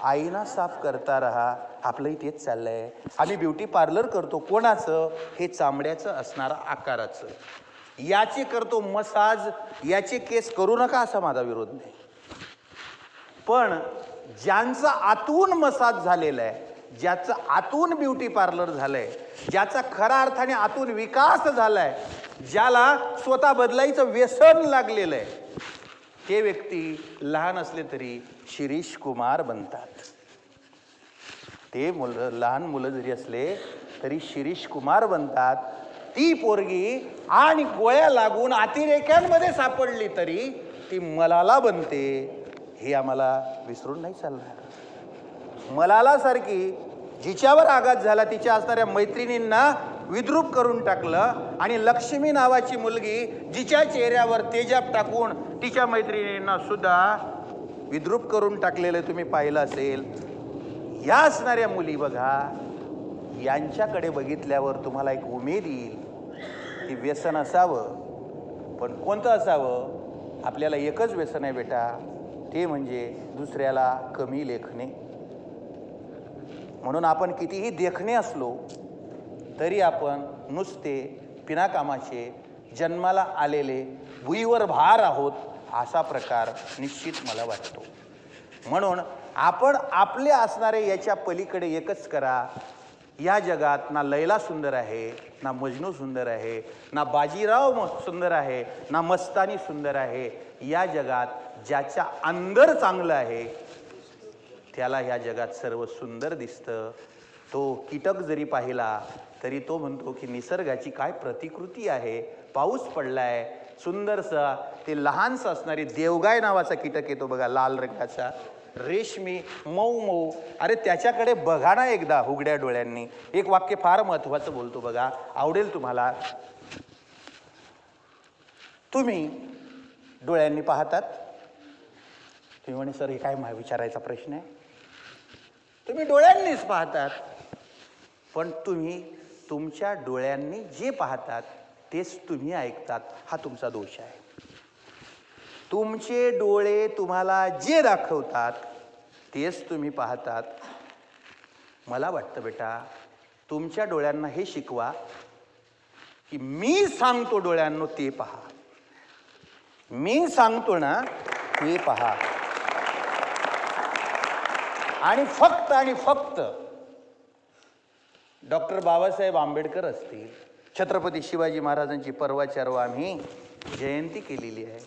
आईना साफ करता रहा. आपलंही तेच चाललंय. आम्ही ब्युटी पार्लर करतो, कोणाचं? हे चामड्याचं असणारं आकाराचं. याचे करतो मसाज, याचे केस करू नका असा माझा विरोध नाही. पण ज्यांचा आतून मसाज झालेला आहे, ज्याचं आतून ब्युटी पार्लर झालंय, ज्याचा खऱ्या अर्थाने आतून विकास झालाय, ज्याला स्वतः बदलायचं व्यसन लागलेलं आहे, ते व्यक्ती लहान असले तरी शिरीष कुमार बनतात. ते लहान मुलं जरी असले तरी शिरीष कुमार बनतात. ती पोरगी आणि गोळ्या लागून अतिरेक्यांमध्ये सापडली तरी ती मलाला बनते. हे आम्हाला विसरून नाही चालणार. मलाला सारखी जिच्यावर आघात झाला तिच्या असणाऱ्या मैत्रिणींना विद्रूप करून टाकलं, आणि लक्ष्मी नावाची मुलगी जिच्या चेहऱ्यावर तेजाब टाकून तिच्या मैत्रिणींना सुद्धा विद्रूप करून टाकलेलं तुम्ही पाहिलं असेल. या असणाऱ्या मुली बघा, यांच्याकडे बघितल्यावर तुम्हाला एक उमेद येईल की व्यसन असावं, पण कोणतं असावं? आपल्याला एकच व्यसन आहे बेटा, ते म्हणजे दुसऱ्याला कमी लेखणे. म्हणून आपण कितीही देखणे असलो तरी आपण नुसते पिनाकामाचे जन्माला आलेले भुईवर भार आहोत असा प्रकार निश्चित मला वाटतो. म्हणून आपण आपले असणारे याच्या पलीकडे एकच करा. या जगात ना लैला सुंदर आहे, ना मजनू सुंदर आहे, ना बाजीराव सुंदर आहे, ना मस्तानी सुंदर आहे. या जगात ज्याच्या अंदर चांगलं आहे त्याला ह्या जगात सर्व सुंदर दिसतं. तो कीटक जरी पाहिला तरी तो म्हणतो की निसर्गाची काय प्रतिकृती आहे. पाऊस पडलाय सुंदरसा, ते लहानसं असणारी देवगाय नावाचा कीटक येतो बघा, लाल रंगाचा, रेशमी, मऊ मऊ. अरे त्याच्याकडे बघा ना एकदा उघड्या डोळ्यांनी. एक वाक्य फार महत्वाचं बोलतो बघा, आवडेल तुम्हाला. तुम्ही डोळ्यांनी पाहतात. तुम्ही म्हणे सर हे काय विचारायचा प्रश्न आहे. तुम्ही डोळ्यांनीच पाहतात, पण तुम्ही तुमच्या डोळ्यांनी जे पाहतात तेच तुम्ही ऐकतात. हा तुमचा दोष आहे. तुमचे डोळे तुम्हाला जे दाखवतात तेच तुम्ही पाहतात. मला वाटतं बेटा तुमच्या डोळ्यांना हे शिकवा की मी सांगतो डोळ्यांनो ते पहा, मी सांगतो ना ते पहा. आणि फक्त डॉक्टर बाबासाहेब आंबेडकर असतील, छत्रपती शिवाजी महाराजांची परवाचार आम्ही जयंती केलेली आहे,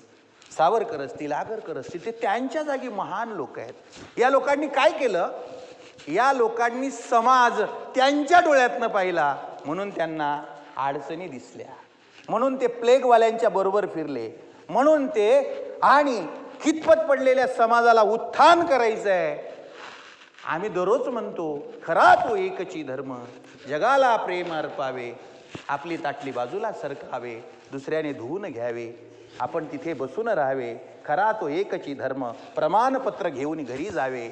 सावरकर असतील, आगरकर असतील, ते त्यांच्या जागी महान लोक आहेत. या लोकांनी काय केलं? या लोकांनी समाज त्यांच्या डोळ्यातनं पाहिला म्हणून त्यांना अडचणी दिसल्या, म्हणून ते प्लेगवाल्यांच्या बरोबर फिरले, म्हणून ते आणि खितपत पडलेल्या समाजाला उत्थान करायचं आहे. आम्ही दररोज म्हणतो खरा तो एकची धर्म, जगाला प्रेम अर्पावे, आपली ताटली बाजूला सरकावे, दुसऱ्याने धुवून घ्यावे, आपण तिथे बसून राहावे, खरा तो एकची धर्म, प्रमाणपत्र घेऊन घरी जावे.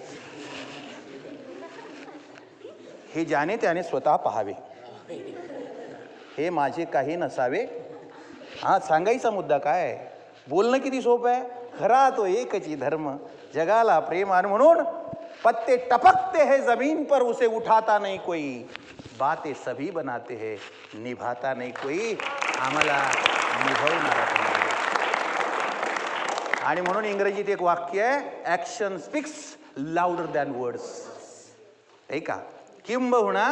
हे ज्याने त्याने स्वतः पाहावे, हे माझे काही नसावे. हा सांगायचा मुद्दा काय, बोलणं किती सोपं आहे. खरा तो एकची धर्म, जगाला प्रेम, आणि म्हणून पत्ते टपकते हैं जमीन पर उसे उठाता नहीं कोई, बातें सभी बनाते हैं निभाता नहीं कोई. आम्हाला निभवणारा कोणी. आणि म्हणून इंग्रजीत एक वाक्य आहे, action speaks louder than words. आहे का? किंबहुना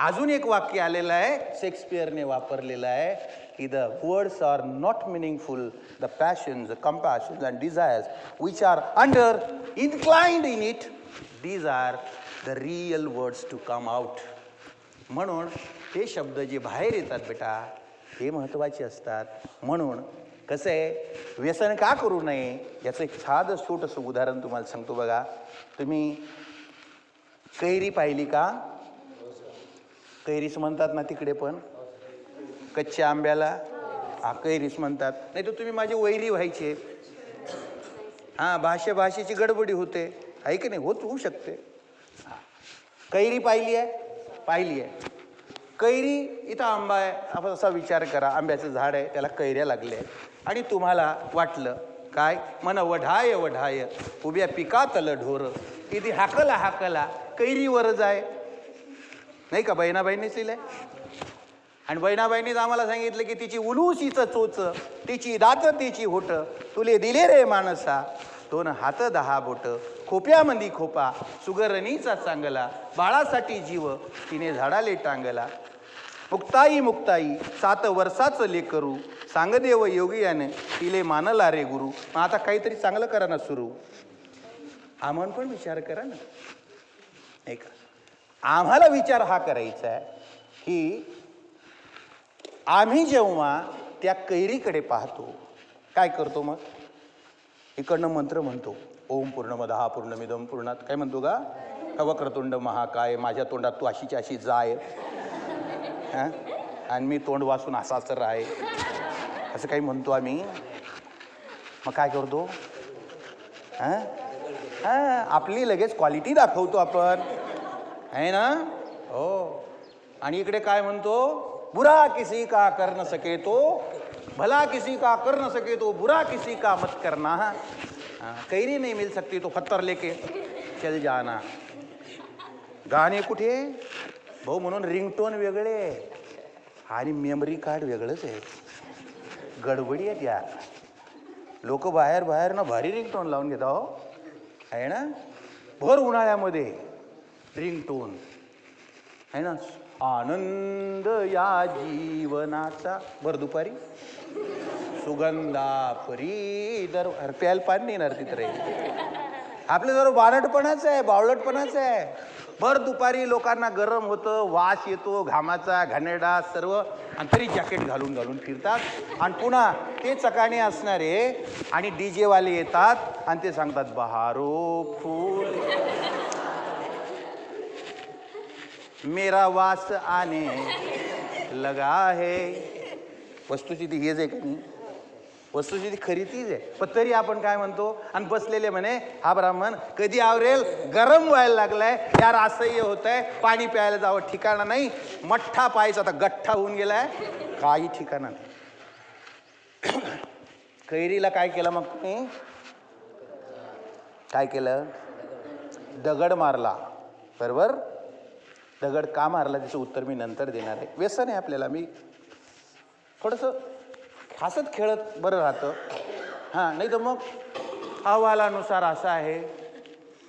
अजून एक वाक्य आलेलं आहे, शेक्सपियरने वापरलेलं आहे की the words are not meaningful, the passions, compassions and desires which are under inclined in it, these are the real words to come out. म्हणून ते शब्द जे बाहेर येतात बेटा हे महत्त्वाचे असतात. म्हणून कसं आहे, व्यसन का करू नये याचं एक साधं छोटंसं उदाहरण तुम्हाला सांगतो बघा. तुम्ही कैरी पाहिली का? कैरीस म्हणतात ना तिकडे पण, कच्च्या आंब्याला कैरीस म्हणतात. नाही तर तुम्ही माझे वैरी व्हायचे. हां, भाषेची गडबडी होते, आहे की नाही? होऊ शकते. कैरी पाहिली आहे. कैरी इथं आंबा आहे, आपण असा विचार करा, आंब्याचं झाड आहे, त्याला कैऱ्या लागल्या आहेत, आणि तुम्हाला वाटलं काय, मन वढाय वढाय उभ्या पिकातल ढोर, किती हाकला कैरीवर जाय. नाही का? बहिणाबाईंनीच लिहिलंय. आणि बहिणाबाईंनीच आम्हाला सांगितलं की तिची उलूशीचं चोच, तिची दात, तिची होट, तुले दिले रे माणसा, 2 हात 10 बोट, खोप्यामंदी खोपा, सुगरणीचा चांगला, बाळासाठी जीव तिने झाडाले टांगला. मुक्ताई 7 वर्षाचं लेकरू, सांगदेव योगियाने तिले मानला रे गुरु. मग आता काहीतरी चांगलं करा ना सुरू. आम्हाला पण विचार करा ना. नाही का? आम्हाला विचार हा करायचा आहे की आम्ही जेव्हा त्या कैरीकडे पाहतो काय करतो, मग इकडनं मंत्र म्हणतो, ओम पूर्णमदः पूर्णमिदं पूर्णात, काय म्हणतो का, वक्रतुंड महाकाय, माझ्या तोंडात तू अशीची अशी जाय, हां, आणि मी तोंड वाचून असाच राय, असं काही म्हणतो आम्ही. मग काय करतो, हां हां, आपली लगेच क्वालिटी दाखवतो आपण, आहे ना? हो. आणि इकडे काय म्हणतो, बुरा किसी का कर न सके तो, भला किसी का कर न सके तो बुरा किसी का मत करना. कैरी नहीं मिल सकती तो पत्थर लेके चल जाना. गाणे कुठे भाऊ, म्हणून रिंगटोन वेगळे, आणि मेमरी कार्ड वेगळंच आहे. गडबडी आहे त्या. लोक बाहेर ना भारी रिंगटोन लावून घेता हो, आहे ना. भर उन्हाळ्यामध्ये रिंगटोन आहे ना. आनंद या जीवनाचा. भर दुपारी सुगंधा परी दर. प्यायला पाणी नाही येणार तिथे रे. आपलं जर बारटपणाच आहे, बावळटपणाच आहे. भर दुपारी लोकांना गरम होतं, वास येतो घामाचा, घाणेरडा सर्व, आणि तरी जॅकेट घालून फिरतात. आणि पुन्हा ते चकाणे असणारे आणि DJ वाले येतात आणि ते सांगतात बहारो फूल मेरा वास आने लगा है. वस्तुस्थिती हेच आहे का नाही? वस्तुस्थिती खरी तीच आहे. पण तरी आपण काय म्हणतो, आणि बसलेले म्हणे हा ब्राह्मण कधी आवरेल, गरम व्हायला लागलाय यार, असह्य होत आहे, पाणी प्यायला जावं ठिकाणा नाही. मठ्ठा पाहायचा आता गठ्ठा होऊन गेलाय, काही ठिकाणा नाही. कैरीला काय केलं मग तुम्ही? काय केलं? दगड मारला. बरोबर. दगड का मारला त्याचं उत्तर मी नंतर देणार आहे. व्यसन आहे आपल्याला. मी थोडंसं हसत खेळत बरं राहतं. हां, नाही तर मग अहवालानुसार असं आहे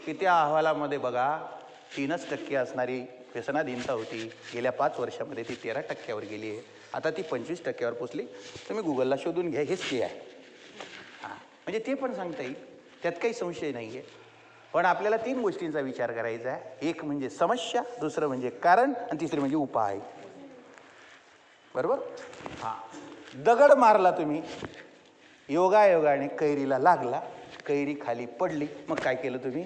की त्या अहवालामध्ये बघा 3% असणारी व्यसनाधीनता होती. गेल्या 5 वर्षामध्ये ती 13% गेली आहे. आता ती 25% पोचली. तुम्ही गुगलला शोधून घ्या, हेच ते आहे. हां, म्हणजे ते पण सांगता येईल, त्यात काही संशय नाही आहे. पण आपल्याला 3 गोष्टींचा विचार करायचा आहे. एक म्हणजे समस्या, दुसरं म्हणजे कारण, आणि तिसरं म्हणजे उपाय. बरोबर. हां, दगड मारला तुम्ही, योगायोगाने कैरीला लागला, कैरी खाली पडली. मग काय केलं तुम्ही?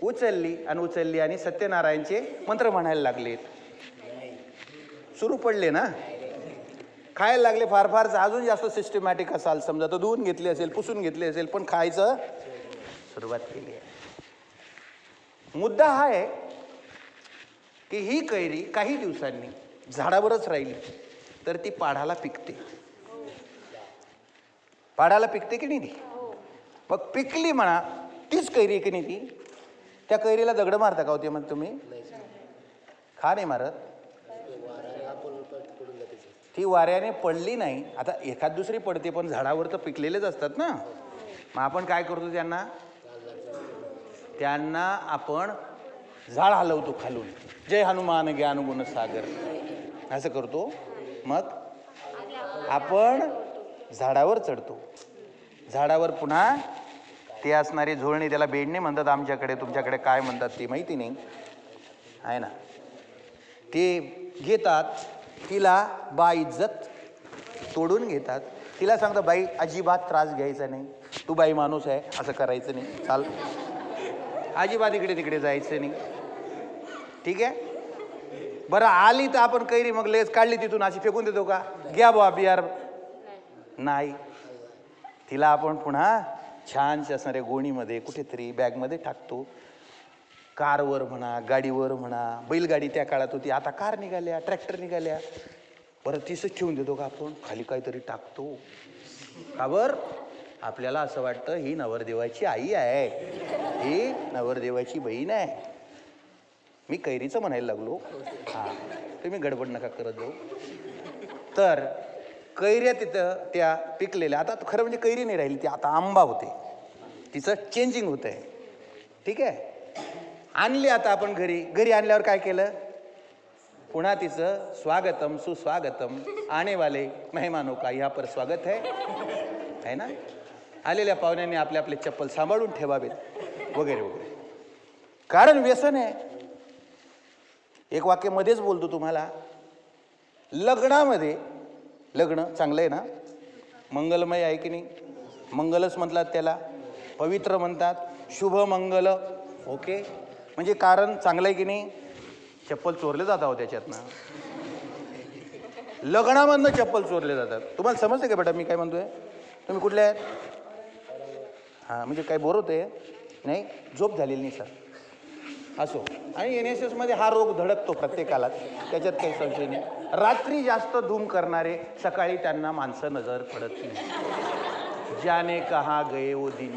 उचलली आणि सत्यनारायणचे मंत्र म्हणायला लागलेत. सुरू पडले ना, खायला लागले. फार अजून जास्त सिस्टमॅटिक असाल समजा तर धुवून घेतले असेल, पुसून घेतले असेल, पण खायचं सुरुवात केली आहे. मुद्दा हा आहे की ही कैरी काही दिवसांनी झाडावरच राहिली तर ती पाढाला पिकते. पाढाला पिकते की नाही ती? मग पिकली म्हणा, तीच कैरी की नाही ती? त्या कैरीला दगड मारता का होते मग तुम्ही? खा नाही मारत. ती वाऱ्याने पडली नाही. आता एखाद दुसरी पडते, पण झाडावर तर पिकलेलेच असतात ना. मग आपण काय करतो, त्यांना आपण झाड हलवतो खालून. जय हनुमान ज्ञान गुण सागर असं करतो. मग आपण झाडावर चढतो. झाडावर पुन्हा ते असणारी झोळणी, त्याला बेडणे म्हणतात आमच्याकडे, तुमच्याकडे काय म्हणतात ते माहिती नाही आहे ना. ते घेतात, तिला बाइज्जत तोडून घेतात. तिला सांगतात बाई अजिबात त्रास घ्यायचा नाही, तू बाई माणूस आहे, असं करायचं नाही, चाल अजिबात इकडे तिकडे जायचं नाही. ठीक आहे. बरं आली तर आपण कैरी मग लेस काढली तिथून अशी फेकून देतो का? घ्या बुवा बियार. नाही, तिला आपण पुन्हा छानशा असणाऱ्या गोणीमध्ये कुठेतरी बॅगमध्ये टाकतो. कारवर म्हणा, गाडीवर म्हणा. बैलगाडी त्या काळात होती, आता कार निघाल्या, ट्रॅक्टर निघाल्या. बरं तिसंच ठेवून देतो का आपण? खाली काहीतरी टाकतो. का बरं? आपल्याला असं वाटतं ही नवरदेवाची आई आहे, ही नवरदेवाची बहीण आहे. मी कैरीचं म्हणायला लागलो. हां, तुम्ही गडबड नका करत जाऊ. तर कैऱ्या तिथं त्या पिकलेल्या, आता खरं म्हणजे कैरी नाही राहिली, ती आता आंबा होते. तिचं चेंजिंग होत आहे. ठीक आहे. आणली आता आपण घरी आणल्यावर काय केलं? पुन्हा तिचं स्वागतम सुस्वागतम, आने वाले मेहमानों का यहाँ पर स्वागत है ना. आलेल्या पाहुण्यांनी आपले आपले चप्पल सांभाळून ठेवावेत वगैरे वगैरे. कारण व्यसन आहे. एक वाक्य मध्येच बोलतो तुम्हाला. लग्नामध्ये, लग्न चांगलं आहे ना, मंगलमय आहे की नाही? मंगलच म्हणतात त्याला, पवित्र म्हणतात, शुभ मंगल. ओके, म्हणजे कारण चांगलं आहे की नाही? चप्पल चोरले जातात त्याच्यातनं, लग्नामधनं चप्पल चोरले जातात. तुम्हाला समजते का बेटा मी काय म्हणतोय? तुम्ही कुठले आहेत? हां, म्हणजे काय बोर होते? नाही, झोप झालेली नाही सर. असो. आणि NSS मध्ये हा रोग धडकतो प्रत्येकाला, त्याच्यात काही संशय नाही. रात्री जास्त धूम करणारे सकाळी त्यांना माणसं नजर पडत नाही. जाने कहा गए वो दिन.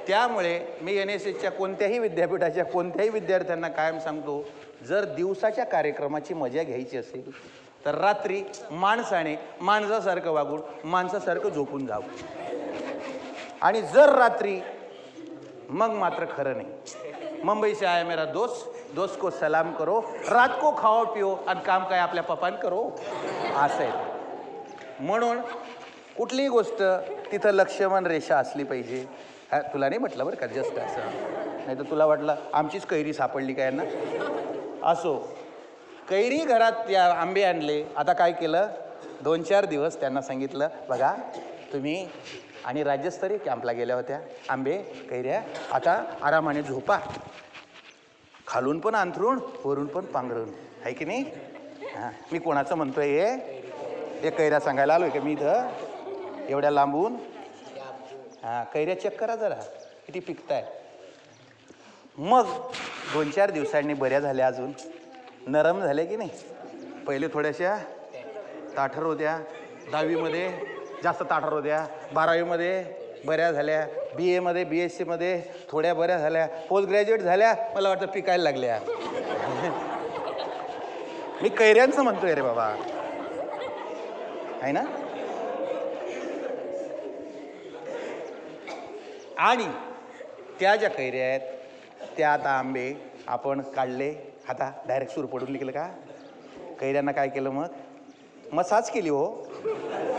त्यामुळे मी NSSच्या कोणत्याही विद्यापीठाच्या कोणत्याही विद्यार्थ्यांना कायम सांगतो, जर दिवसाच्या कार्यक्रमाची मजा घ्यायची असेल तर रात्री माणसाने माणसासारखं वागून माणसासारखं झोपून जावं आणि जर रात्री मग मात्र खरं नाही. मुंबई से आया मेरा दोस्त, दोस्त को सलाम करो, रात को खाओ पिओ आणि काम काय आपल्या पप्पान करो, असं आहे. म्हणून कुठलीही गोष्ट तिथं लक्ष्मण रेषा असली पाहिजे. तुला नाही म्हटलं बरं का जस्ट असं, नाही तर तुला वाटलं आमचीच कैरी सापडली काय ना. असो, कैरी घरात त्या आंबे आणले. आता काय केलं, 2-4 दिवस त्यांना सांगितलं बघा तुम्ही आणि राज्यस्तरीय कॅम्पला गेल्या होत्या, आंबे कैऱ्या आता आरामाने झोपा, खालून पण अंथरूण वरून पण पांघरून, आहे की नाही. हां, मी कोणाचं म्हणतोय हे कैऱ्या सांगायला आलोय का मी इथं एवढ्या लांबून. हां, कैऱ्या चेक करा जरा किती पिकताय. मग 2-4 दिवसांनी बऱ्या झाल्या, अजून नरम झाल्या की नाही. पहिले थोड्याशा ताठर होत्या, 10वीमध्ये जास्त ताठर होत्या, 12वीमध्ये बऱ्या झाल्या, BA मध्ये BSc मध्ये थोड्या बऱ्या झाल्या, पोस्ट ग्रॅज्युएट झाल्या, मला वाटतं पिकायला लागल्या. मी कैऱ्यांचं म्हणतोय रे बाबा, आहे ना. आणि त्या ज्या कैऱ्या आहेत त्या आता आंबे आपण काढले, आता डायरेक्ट सूर पडून निघलं का. कैऱ्यांना काय केलं, मग मसाज केली. हो,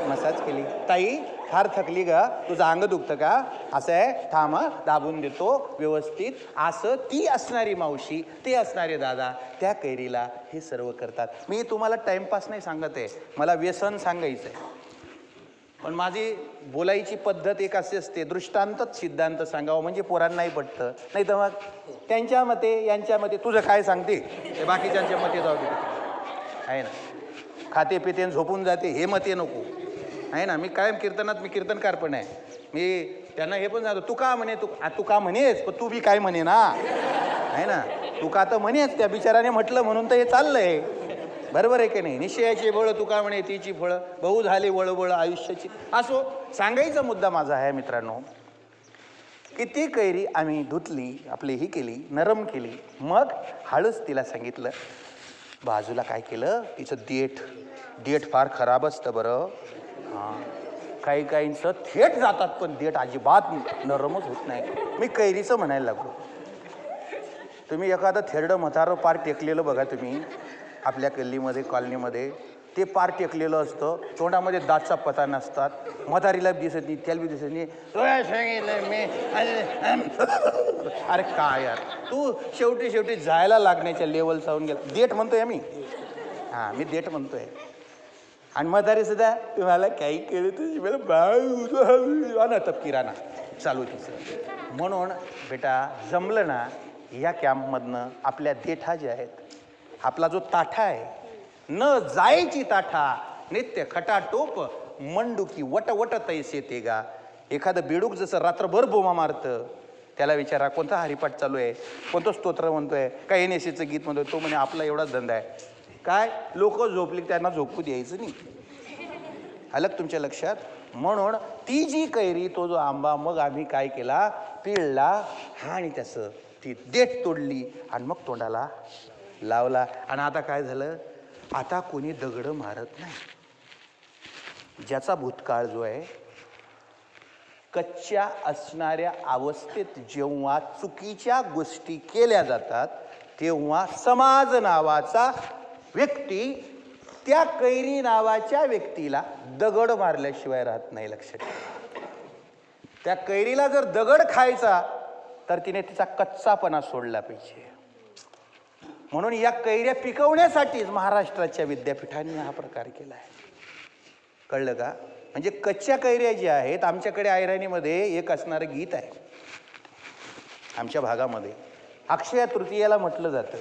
मसाज केली. ताई फार थकली ग, तुझं अंग दुखतं का, असं आहे, थांब दाबून देतो व्यवस्थित, असं ती असणारी मावशी, ते असणारे दादा त्या कैरीला हे सर्व करतात. मी तुम्हाला टाइमपास नाही सांगत आहे, मला व्यसन सांगायचं आहे. पण माझी बोलायची पद्धत एक अशी असते, दृष्टांतच सिद्धांत सांगावं म्हणजे पोरांनाही पटतं. नाही तर मग त्यांच्या मते यांच्या मते, तुझं काय सांगते ते बाकीच्यांच्या मते जाऊ दे, आहे ना. खाते पिते झोपून जाते हे मते नको, आहे ना. मी कायम कीर्तनात, मी कीर्तनकार पण आहे. मी त्यांना हे पण सांगतो, तू का म्हणे, तू का म्हणेस, पण तू बी काय म्हणे ना, आहे ना. तू का तर म्हणेस, त्या बिचाराने म्हटलं म्हणून तर हे चाललंय, बरोबर आहे की नाही. निश्चयाची बळ तू का म्हणे तिची फळं, बहु झाली वळवळ आयुष्याची. असो, सांगायचा मुद्दा माझा आहे मित्रांनो, की ती कैरी आम्ही धुतली, आपली ही केली, नरम केली. मग हळूच तिला सांगितलं, बाजूला काय केलं, तिचं देठ फार खराब असतं बरं. हां, काही काहींचं थेट जातात, पण देठ अजिबात नरमच होत नाही. मी कैरीचं म्हणायला लागलो. तुम्ही एखादं थेरडं म्हातारं पार टेकलेलं बघा तुम्ही आपल्या गल्लीमध्ये, कॉलनीमध्ये, ते पार टेकलेलं असतं, तोंडामध्ये दातचा पता नसतात, म्हातारीला दिसत नाही, त्याला बी दिसत नाही. मी अरे काय यार, तू शेवटी जायला लागण्याच्या लेवल जाऊन गेला. देठ म्हणतोय मी, हां मी देठ म्हणतोय. आणि म्हातारी सुद्धा तुम्हाला काही केलं तुझी मला बाळ तपकिराना चालू तिचं. म्हणून बेटा जमलं ना, या कॅम्पमधनं आपल्या देठा ज्या आहेत, आपला जो ताठा आहे, न जायची ताठा, नित्य खटाटोप मंडुकी वट तैसे ते गा. एखादं बेडूक जसं रात्रभर बोमा मारतं, त्याला विचारा कोणता हरिपाठ चालू आहे, कोणतं स्तोत्र म्हणतोय, काय NSCचं गीत म्हणतोय, तो म्हणे आपला एवढाच धंदा आहे. काय लोक झोपली त्यांना झोपू द्यायचं नाही. आलं तुमच्या लक्षात. म्हणून ती जी कैरी, तो जो आंबा, मग आम्ही काय केला, पिळला आणि त्याचं ती देठ तोडली आणि मग तोंडाला लावला. आणि आता काय झालं, आता कोणी दगड मारत नाही. ज्याचा भूतकाळ जो आहे, कच्च्या असणाऱ्या अवस्थेत जेव्हा चुकीच्या गोष्टी केल्या जातात, तेव्हा समाज नावाचा व्यक्ती त्या कैरी नावाच्या व्यक्तीला दगड मारल्याशिवाय राहत नाही. लक्षात. त्या कैरीला जर दगड खायचा तर तिने तिचा कच्चापणा सोडला पाहिजे. म्हणून या कैऱ्या पिकवण्यासाठीच महाराष्ट्राच्या विद्यापीठांनी हा प्रकार केला आहे. कळलं का. म्हणजे कच्च्या कैऱ्या ज्या आहेत, आमच्याकडे ऐराणीमध्ये एक असणारं गीत आहे, आमच्या भागामध्ये अक्षय तृतीयेला म्हटलं जातं.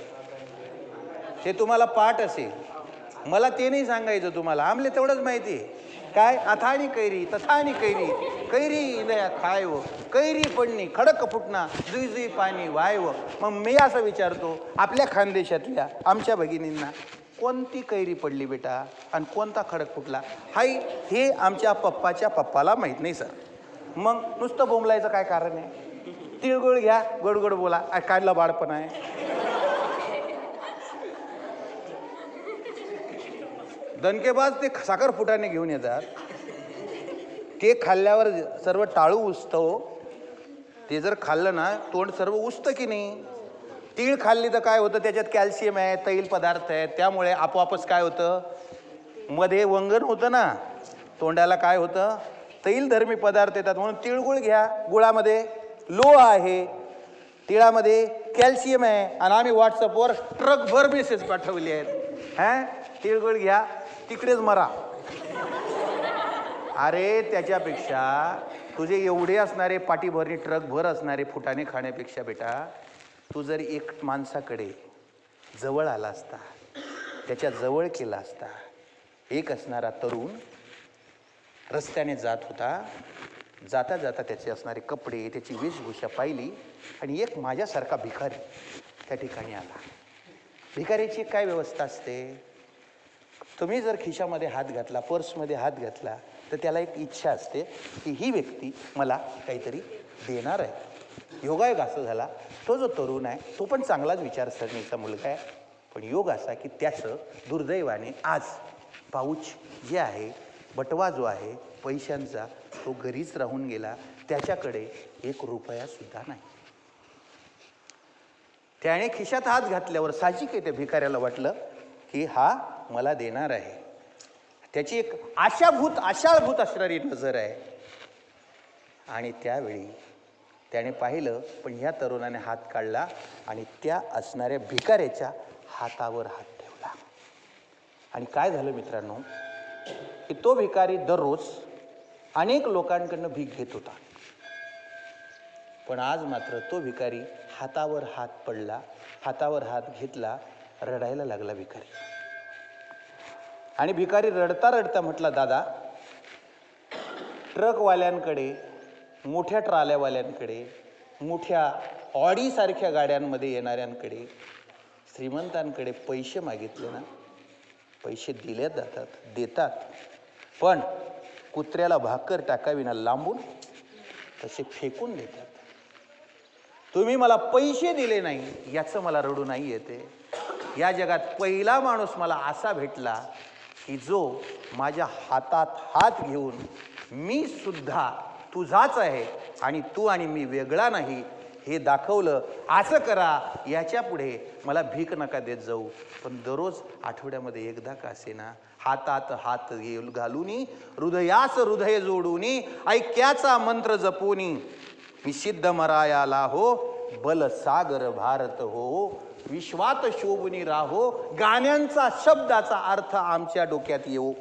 ते तुम्हाला पाठ असेल, मला ते नाही सांगायचं तुम्हाला, आमले तेवढंच माहिती आहे. काय अथानी कैरी तथानी कैरी, कैरी नया खायव, कैरी पडणी खडक फुटणा, जुई जुई पाणी वायव. मग मी असं विचारतो, आपल्या खानदेशातल्या आमच्या भगिनींना कोणती कैरी पडली बेटा आणि कोणता खडक फुटला, हाई हे आमच्या पप्पाच्या पप्पाला माहीत नाही सर. मग नुसतं बोंबलायचं काय कारण आहे. तिळगुळ घ्या, गोड गोड बोला, काढला बाळपण आहे. दणकेबाज ते साखर फुटाने घेऊन येतात, ते खाल्ल्यावर सर्व टाळू उचतं. ते जर खाल्लं ना तोंड सर्व उचतं की नाही. तीळ खाल्ली तर काय होतं, त्याच्यात कॅल्शियम आहे, तैल पदार्थ आहे, त्यामुळे आपोआपच काय होतं, मध्ये वंगण होतं ना, तोंडाला काय होतं, तैलधर्मी पदार्थ येतात. म्हणून तिळगुळ घ्या, गुळामध्ये लोह आहे, तिळामध्ये कॅल्शियम आहे. आणि आम्ही व्हॉट्सअपवर ट्रकभर मेसेज पाठवले आहेत, हा तिळगुळ घ्या, तिकडेच मरा. अरे त्याच्यापेक्षा तुझे एवढे असणारे पाठीभरणी ट्रकभर असणारे फुटाणे खाण्यापेक्षा बेटा, तू जर एक माणसाकडे जवळ आला असता, त्याच्या जवळ केला असता. एक असणारा तरुण रस्त्याने जात होता, जाता जाता त्याचे असणारे कपडे, त्याची वेशभूषा पाहिली आणि एक माझ्यासारखा भिकारी त्या ठिकाणी आला. भिकारीची काय व्यवस्था असते, तुम्ही जर खिशामध्ये हात घातला, पर्समध्ये हात घातला, तर त्याला एक इच्छा असते की ही व्यक्ती मला काहीतरी देणार आहे. योगायोग असं झाला, तो जो तरुण आहे तो पण चांगलाच विचारसरणीचा मुलगा आहे, पण योग असा की त्याचं दुर्दैवाने आज पाऊच जे आहे, बटवा जो आहे पैशांचा, तो घरीच राहून गेला. त्याच्याकडे एक रुपयासुद्धा नाही. त्याने खिशात हात घातल्यावर साहजिक आहे त्या भिकाऱ्याला वाटलं की हा मला देणार आहे. त्याची एक आशाळभूत असणारी नजर आहे. आणि त्यावेळी त्याने पाहिलं, पण ह्या तरुणाने हात काढला आणि त्या असणाऱ्या भिकाऱ्याच्या हातावर हात ठेवला. आणि काय झालं मित्रांनो, की तो भिकारी दररोज अनेक लोकांकडनं भीक घेत होता. पण आज मात्र तो भिकारी हातावर हात पडला, हातावर हात घेतला, रडायला लागला भिकारी. आणि भिकारी रडता रडता म्हटला, दादा, ट्रकवाल्यांकडे, मोठ्या ट्राल्यावाल्यांकडे, मोठ्या ऑडीसारख्या गाड्यांमध्ये येणाऱ्यांकडे, श्रीमंतांकडे पैसे मागितले ना, पैसे दिले जातात, देतात, पण कुत्र्याला भाकर टाकावी ना लांबून तसे फेकून देतात. तुम्ही मला पैसे दिले नाही याचं मला रडू नाही येते. या जगात पहिला माणूस मला असा भेटला की जो माझ्या हातात हात घेऊन मी सुद्धा तुझाच आहे आणि तू आणि मी वेगळा नाही हे दाखवलं. असं करा, याच्या पुढे मला भीक नका देत जाऊ, पण दररोज आठवड्यामध्ये एकदा का असेना हातात हात घालून, हृदयास हृदय जोडून, ऐक्याचा मंत्र जपून, मी सिद्ध मरायाला हो, बल सागर भारत हो, विश्वात शोभुनी राहो, गाण्यांचा शब्दाचा अर्थ आमच्या डोक्यात येऊ.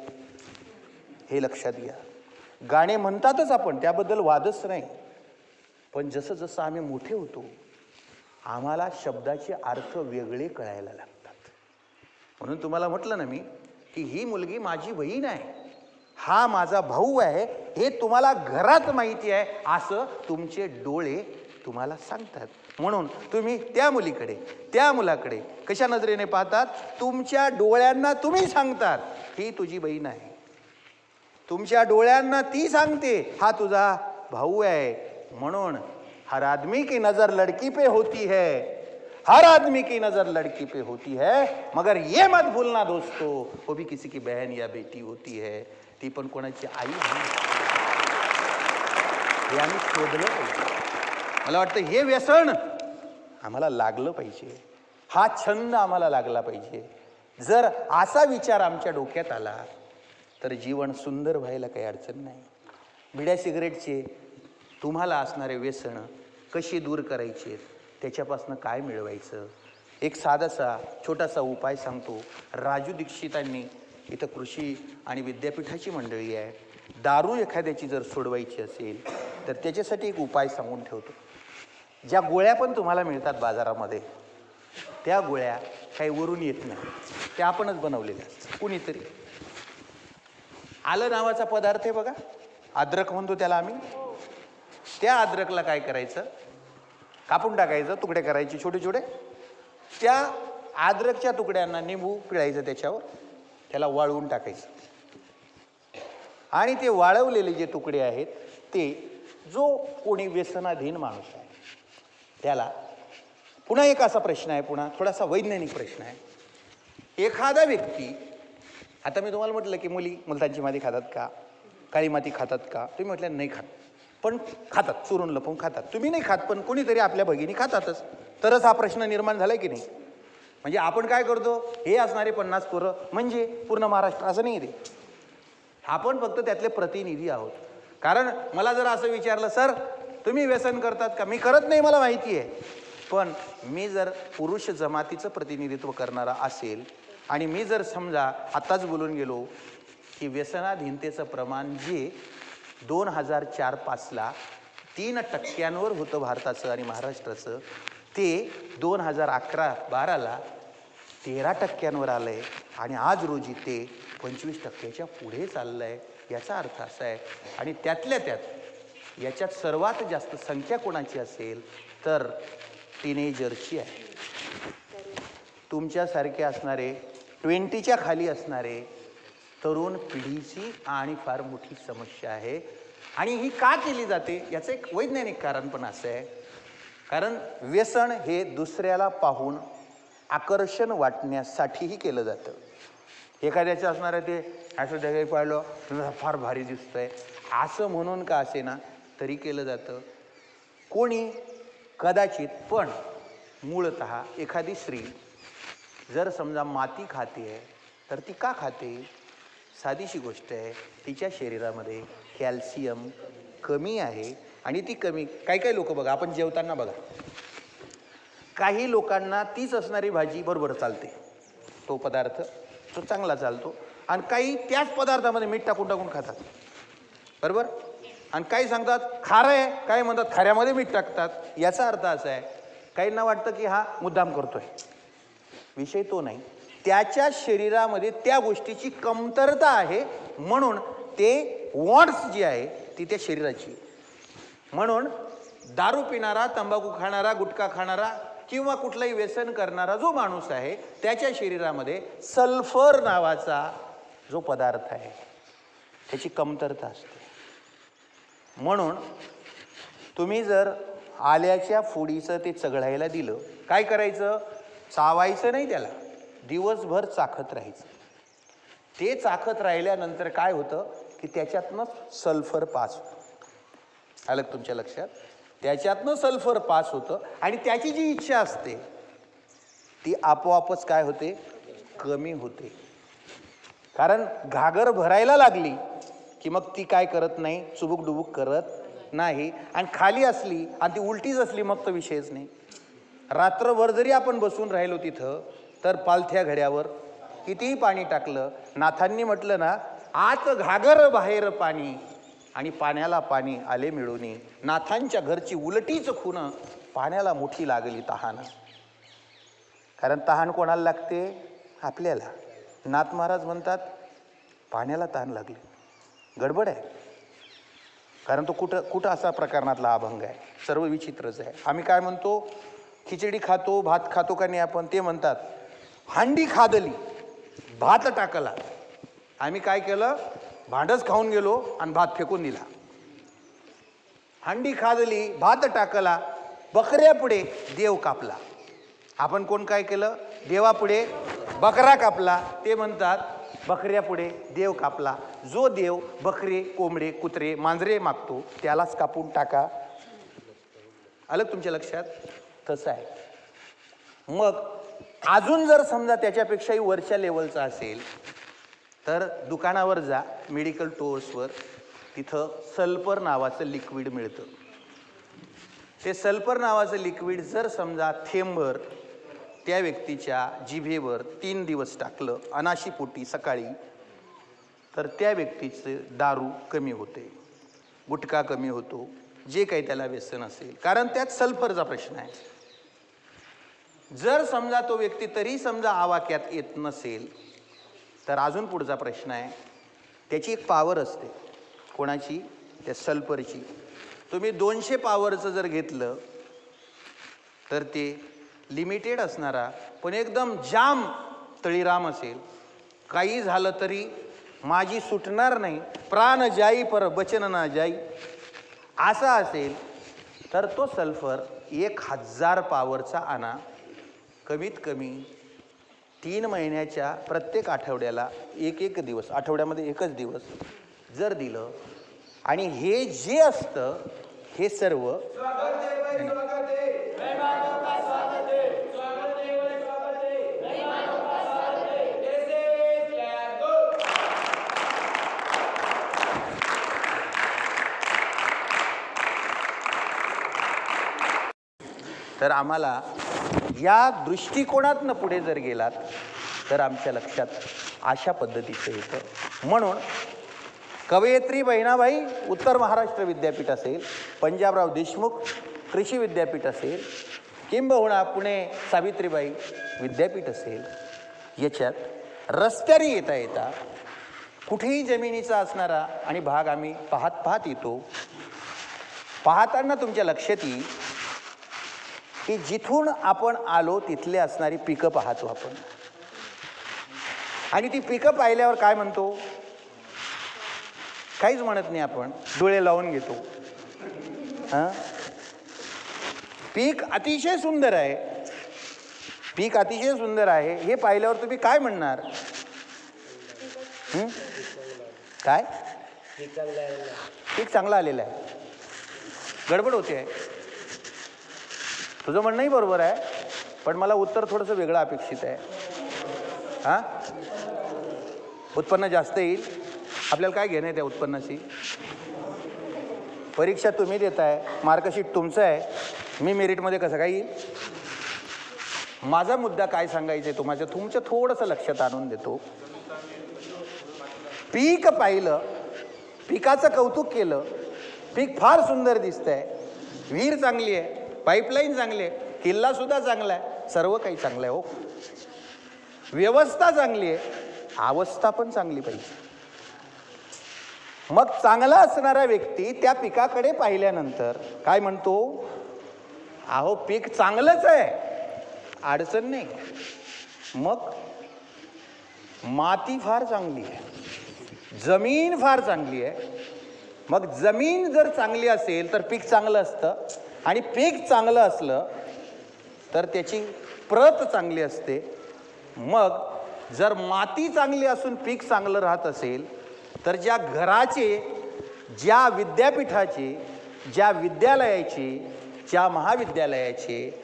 हे लक्षात घ्या. गाणे म्हणतातच आपण, त्याबद्दल वादच नाही, पण जसं जसं आम्ही मोठे होतो आम्हाला शब्दाचे अर्थ वेगळे कळायला लागतात. म्हणून तुम्हाला म्हटलं ना मी की ही मुलगी माझी बहीण आहे, हा माझा भाऊ आहे, हे तुम्हाला घरात माहिती आहे असं तुमचे डोळे तुम्हाला सांगतात. म्हणून तुम्ही त्या मुलीकडे, त्या मुलाकडे कशा नजरेने पाहतात, तुमच्या डोळ्यांना तुम्ही सांगतात ही तुझी बहीण आहे. तुमच्या डोळ्यांना ती सांगते हा तुझा भाऊ आहे. म्हणून हर आदमी की नजर लड़की पे होती है, हर आदमी की नजर लड़की पे होती है, मगर ये मत भूलना दोस्तों, वो भी किसी की बहन या बेटी होती है, ती पण कोणाची आई नाही. हे आम्ही शोधलं पाहिजे. मला वाटतं हे व्यसन आम्हाला लागलं पाहिजे, हा छंद आम्हाला लागला पाहिजे. जर असा विचार आमच्या डोक्यात आला तर जीवन सुंदर व्हायला काही अडचण नाही. बिड्या सिगरेटचे तुम्हाला असणारे व्यसन कशी दूर करायचे, त्याच्यापासून काय मिळवायचं, एक साधासा छोटासा उपाय सांगतो. राजू दीक्षितांनी, इथं कृषी आणि विद्यापीठाची मंडळी आहे, दारू एखाद्याची जर सोडवायची असेल तर त्याच्यासाठी एक उपाय सांगून ठेवतो. ज्या गोळ्या पण तुम्हाला मिळतात बाजारामध्ये, त्या गोळ्या काही वरून येत नाही, त्या आपणच बनवलेल्या असतात. कुणीतरी आलं नावाचा पदार्थ आहे बघा, अद्रक म्हणतो त्याला आम्ही. त्या अद्रकला काय करायचं, कापून टाकायचं, तुकडे करायचे छोटे छोटे. त्या अद्रकच्या तुकड्यांना निंबू पिळायचं, त्याच्यावर त्याला वाळवून टाकायचं. आणि ते वाळवलेले जे तुकडे आहेत ते, जो कोणी व्यसनाधीन माणूस आहे त्याला, पुन्हा एक असा प्रश्न आहे, पुन्हा थोडासा वैज्ञानिक प्रश्न आहे. एखादा व्यक्ती आता मी तुम्हाला म्हटलं की मुली मुलतांची माती खातात का, काळी माती खातात का, तुम्ही म्हटलं नाही खात, पण खातात, चुरून लपवून खातात. तुम्ही नाही खात, पण कोणीतरी आपल्या भगिनी खातातच. तरच हा प्रश्न निर्माण झालाय की नाही. म्हणजे आपण काय करतो, हे असणारे 50 पोरं म्हणजे पूर्ण महाराष्ट्र असं नाही ते. आपण फक्त त्यातले प्रतिनिधी आहोत. कारण मला जर असं विचारलं, सर तुम्ही व्यसन करतात का, मी करत नाही, मला माहिती आहे. पण मी जर पुरुष जमातीचं प्रतिनिधित्व करणारा असेल आणि मी जर समजा आत्ताच बोलून गेलो की व्यसनाधीनतेचं प्रमाण जे 2004-05ला 3% होतं भारताचं आणि महाराष्ट्राचं, ते 2011-12ला 13% आलं आहे आणि आज रोजी ते 25%च्या पुढे चाललं आहे. याचा अर्थ असा आहे, आणि त्यातल्या त्यात याच्यात सर्वात जास्त संख्या कोणाची असेल तर टीनेजरची आहे. तुमच्यासारखे असणारे 20च्या खाली असणारे तरुण पिढीची आणि फार मोठी समस्या आहे. आणि ही का केली जाते याचं एक वैज्ञानिक कारण पण असं आहे. कारण व्यसन हे दुसऱ्याला पाहून आकर्षण वाटण्यासाठीही केलं जातं. एखाद्याचं असणारं ते असं जगाई पाहिलं फार भारी दिसतंय असं म्हणून का असे ना तरी केलं जातं. कोणी कदाचित, पण मूळतः एखादी स्त्री जर समजा माती खाते आहे तर ती का खाते, साधीशी गोष्ट आहे, तिच्या शरीरामध्ये कॅल्शियम कमी आहे. आणि ती कमी, काही लोक बघा, आपण जेवताना बघा, काही लोकांना तीच असणारी भाजी बरोबर चालते, तो पदार्थ तो चांगला चालतो, आणि काही त्याच पदार्थामध्ये मीठ टाकून टाकून खातात, बरोबर. आणि काही सांगतात खारं आहे, काही म्हणतात खाऱ्यामध्ये मीठ टाकतात. याचा अर्थ असा आहे, काहींना वाटतं की हा मुद्दाम करतोय. विषय तो नाही, त्याच्या शरीरामध्ये त्या गोष्टीची कमतरता आहे, म्हणून ते वॉन्ट्स जी आहे ती त्या शरीराची. म्हणून दारू पिणारा, तंबाखू खाणारा, गुटखा खाणारा किंवा कुठलाही व्यसन करणारा जो माणूस आहे त्याच्या शरीरामध्ये सल्फर नावाचा जो पदार्थ आहे त्याची कमतरता असते. म्हणून तुम्ही जर आल्याच्या फोडीचं ते चघळायला दिलं, काय करायचं, चावायचं नाही त्याला, दिवसभर चाखत राहायचं. ते चाखत राहिल्यानंतर काय होतं की त्याच्यातनं सल्फर पास होतं. आलं तुमच्या लक्षात, त्याच्यातनं सल्फर पास होतं आणि त्याची जी इच्छा असते ती आपोआपच काय होते, कमी होते. कारण घागर भरायला लागली की मग ती काय करत नाही, चुबुक डुबुक करत नाही. आणि खाली असली आणि ती उलटीच असली मग तर विषयच नाही. रात्रभर जरी आपण बसून राहिलो तिथं तर पालथ्या घड्यावर कितीही पाणी टाकलं, नाथांनी म्हटलं ना, आत घागर बाहेर पाणी आणि पाण्याला पाणी आले मिळूनी. नाथांच्या घरची उलटीच खून, पाण्याला मोठी लागली तहान. कारण तहान कोणाला लागते, आपल्याला. नाथ महाराज म्हणतात पाण्याला तहान लागली, गडबड आहे. कारण तो कुठं असा प्रकरणातला अभंग आहे, सर्व विचित्रच आहे. आम्ही काय म्हणतो, खिचडी खातो, भात खातो का नाही आपण, ते म्हणतात हांडी खादली भात टाकला. आम्ही काय केलं, भांडच खाऊन गेलो आणि भात फेकून दिला. हांडी खादली भात टाकला, बकऱ्यापुढे देव कापला. आपण कोण काय केलं, देवापुढे बकरा कापला. ते म्हणतात बकऱ्यापुढे देव कापला. जो देव बकरे, कोंबडे, कुत्रे, मांजरे मागतो त्यालाच कापून टाका. आलं तुमच्या लक्षात, तसं आहे. मग अजून जर समजा त्याच्यापेक्षाही वरच्या लेवलचा असेल तर दुकानावर जा, मेडिकल स्टोअर्सवर, तिथं सल्फर नावाचं लिक्विड मिळतं. ते सल्फर नावाचं लिक्विड जर समजा थेंबभर त्या व्यक्तीच्या जिभेवर 3 दिवस टाकलं अनाशीपोटी सकाळी, तर त्या व्यक्तीचं दारू कमी होते, गुटखा कमी होतो, जे काही त्याला व्यसन असेल, कारण त्यात सल्फरचा प्रश्न आहे. जर समजा तो व्यक्ती तरी समजा आवाक्यात येत नसेल तर अजून पुढचा प्रश्न आहे, त्याची एक पॉवर असते. कोणाची, त्या सल्फरची. तुम्ही 200 पॉवरचं जर घेतलं तर ते लिमिटेड असणारा पण एकदम जाम तळीराम असेल. काही झालं तरी माझी सुटणार नाही, प्राण जाई पर बचन ना जाई, असा असेल तर तो सल्फर 1000 पॉवरचा आणा, कमीत कमी 3 महिन्याच्या प्रत्येक आठवड्याला एक दिवस, आठवड्यामध्ये एकच दिवस जर दिलं आणि हे जे असतं हे सर्व तर आम्हाला या दृष्टिकोनातनं पुढे जर गेलात तर आमच्या लक्षात अशा पद्धतीचं येतं. म्हणून कवयित्री बहिणाबाई उत्तर महाराष्ट्र विद्यापीठ असेल, पंजाबराव देशमुख कृषी विद्यापीठ असेल, किंबहुना पुणे सावित्रीबाई विद्यापीठ असेल, याच्यात रस्त्याने येता येता कुठेही जमिनीचा असणारा आणि भाग आम्ही पाहत येतो. पाहताना तुमच्या लक्षात येईल की जिथून आपण आलो तिथले असणारी पिकं पाहतो आपण, आणि ती पिकं पाहिल्यावर काय म्हणतो? काहीच म्हणत नाही, आपण डोळे लावून घेतो. हां, पीक अतिशय सुंदर आहे, पीक अतिशय सुंदर आहे हे पाहिल्यावर तुम्ही काय म्हणणार? काय? पीक चांगलं आलेलं आहे. गडबड होते आहे. तुझं म्हणणंही बरोबर आहे, पण मला उत्तर थोडंसं वेगळं अपेक्षित आहे. हां, उत्पन्न जास्त येईल, आपल्याला काय घेणं आहे त्या उत्पन्नाशी? परीक्षा तुम्ही देताय, मार्कशीट तुमचं आहे, मी मेरिटमध्ये कसं काय येईल? माझा मुद्दा काय सांगायचा आहे तुमचं थोडंसं लक्षात आणून देतो. पीक पाहिलं, पिकाचं कौतुक केलं, पीक फार सुंदर दिसतंय, विहीर चांगली आहे, पाईपलाईन चांगली आहे, किल्लासुद्धा चांगला आहे, सर्व काही चांगलं आहे. हो, व्यवस्था चांगली आहे, अवस्था पण चांगली पाहिजे. मग चांगला असणारा व्यक्ती त्या पिकाकडे पाहिल्यानंतर काय म्हणतो? अहो पीक चांगलंच आहे, अडचण नाही. मग माती फार चांगली आहे, जमीन फार चांगली आहे. मग जमीन जर चांगली असेल तर पीक चांगलं असतं, आणि पीक चांगलं असलं तर त्याची प्रत चांगली असते. मग जर माती चांगली असून पीक चांगलं राहत असेल तर ज्या घराचे, ज्या विद्यापीठाचे, ज्या विद्यालयाचे, ज्या महाविद्यालयाचे,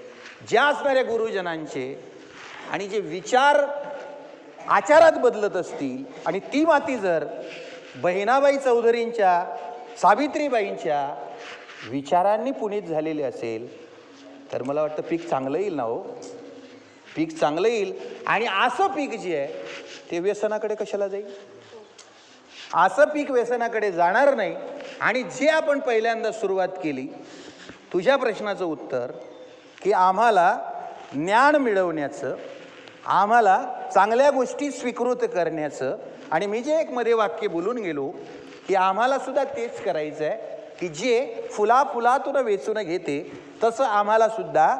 ज्या असणाऱ्या गुरुजनांचे आणि जे विचार आचारात बदलत असतील, आणि ती माती जर बहिणाबाई चौधरींच्या, सावित्रीबाईंच्या विचारांनी पुनीत झालेली असेल तर मला वाटतं पीक चांगलं येईल ना. हो, पीक चांगलं येईल. आणि असं पीक जे आहे ते व्यसनाकडे कशाला जाईल? असं पीक व्यसनाकडे जाणार नाही. आणि जे आपण पहिल्यांदा सुरुवात केली, तुझ्या प्रश्नाचं उत्तर की आम्हाला ज्ञान मिळवण्याचं, आम्हाला चांगल्या गोष्टी स्वीकृत करण्याचं, आणि मी जे एक मध्ये वाक्य बोलून गेलो की आम्हाला सुद्धा तेच करायचं आहे की जे फुलातून वेचून घेते तसं आम्हाला सुद्धा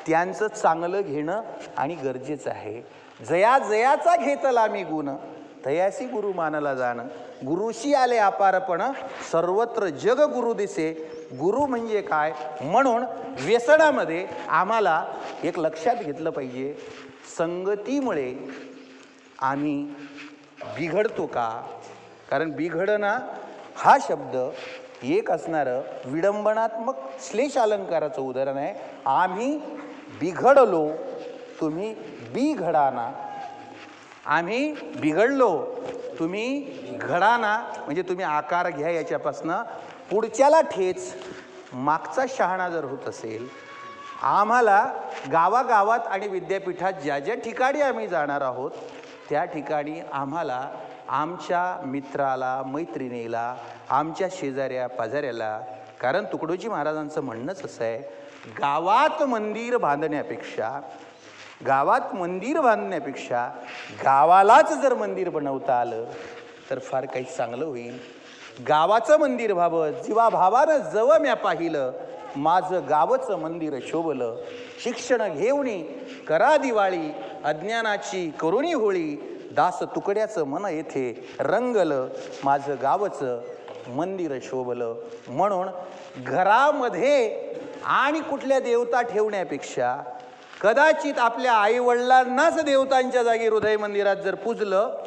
त्यांचं चांगलं घेणं आणि गरजेचं आहे. जया जयाचा घेतला मी गुण, तयासी गुरु मानला जाणं. गुरुशी आले अपारपण, सर्वत्र जग गुरु दिसे. गुरु म्हणजे काय? म्हणून व्यसनामध्ये आम्हाला एक लक्षात घेतलं पाहिजे, संगतीमुळे आम्ही बिघडतो का? कारण बिघडणं हा शब्द एक असणारं विडंबनात्मक श्लेष अलंकाराचं उदाहरण आहे. आम्ही बिघडलो, तुम्ही बिघडाना. आम्ही बिघडलो, तुम्ही घडाना. म्हणजे तुम्ही आकार घ्या याच्यापासनं. पुढच्याला ठेच, मागचा शहाणा जर होत असेल. आम्हाला गावागावात आणि विद्यापीठात ज्या ज्या ठिकाणी आम्ही जाणार आहोत त्या ठिकाणी आम्हाला आमच्या मित्राला, मैत्रिणीला, आमच्या शेजाऱ्या पाजाऱ्याला, कारण तुकडोजी महाराजांचं म्हणणंच असं आहे, गावात मंदिर बांधण्यापेक्षा गावालाच जर मंदिर बनवता आलं तर फार काही चांगलं होईल. गावाचं मंदिर व्हावं, जीवा भावानं जवळ म्या पाहिलं, माझं गावचं मंदिर शोभलं. शिक्षण घेऊनी करा दिवाळी, अज्ञानाची करुणी होळी. दास तुकड्याचं मन येथे रंगलं, माझं गावचं मंदिर शोभलं. म्हणून घरामध्ये आणि कुठल्या देवता ठेवण्यापेक्षा कदाचित आपल्या आईवडिलांनाच देवतांच्या जागी हृदय मंदिरात जर पूजलं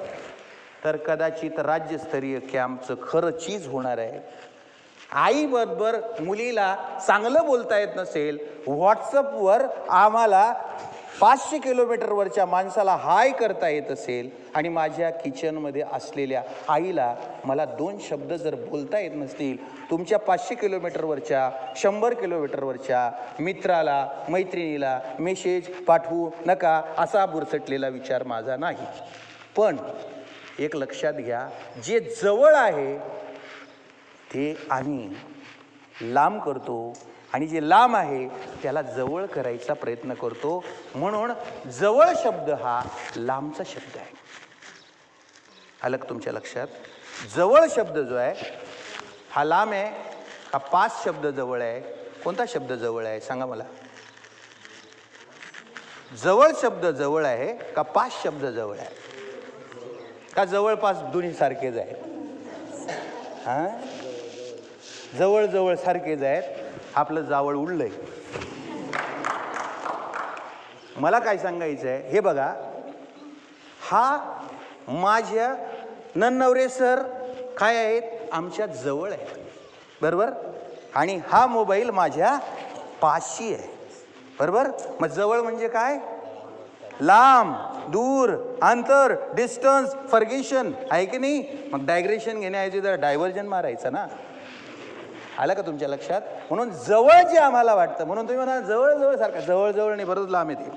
तर कदाचित राज्यस्तरीय कॅम्पचं खरं चीज होणार आहे. आईबरोबर मुलीला चांगलं बोलता येत नसेल, व्हॉट्सअपवर आम्हाला 500 किलोमीटरवरच्या माणसाला हाय करता येत असेल आणि माझ्या किचनमध्ये असलेल्या आईला मला 2 शब्द जर बोलता येत नसतील, तुमच्या 500 किलोमीटरवरच्या 100 किलोमीटरवरच्या मित्राला मैत्रिणीला मेसेज पाठवू नका असा बुरसटलेला विचार माझा नाही. पण एक लक्षात घ्या, जे जवळ आहे ते आम्ही लांब करतो आणि जे लांब आहे त्याला जवळ करायचा प्रयत्न करतो. म्हणून जवळ शब्द हा लांबचा शब्द आहे. आलं तुमच्या लक्षात? जवळ शब्द जो आहे हा लांब आहे का 5 शब्द जवळ आहे? कोणता शब्द जवळ आहे सांगा मला? जवळ शब्द जवळ आहे का 5 शब्द जवळ आहे? का जवळपास दोन्ही सारखेच आहेत? हां, जवळ जवळ सारखेच आहेत. आपलं जावळ उडलंय. मला काय सांगायचं आहे हे बघा, हा माझ्या नन्नवरे सर काय आहेत? आमच्या जवळ आहेत, बरोबर? आणि हा मोबाईल माझ्या पाशी आहे, बरोबर? मग जवळ म्हणजे काय? लांब, दूर, अंतर, डिस्टन्स, फर्गेशन आहे की नाही? मग डायग्रेशन घेण्याऐवजी जर डायव्हर्जन मारायचं ना. आलं का तुमच्या लक्षात? म्हणून जवळ जे आम्हाला वाटतं, म्हणून तुम्ही म्हणा जवळ जवळ सारखं, जवळ जवळ नाही, बरोबर लांब येते.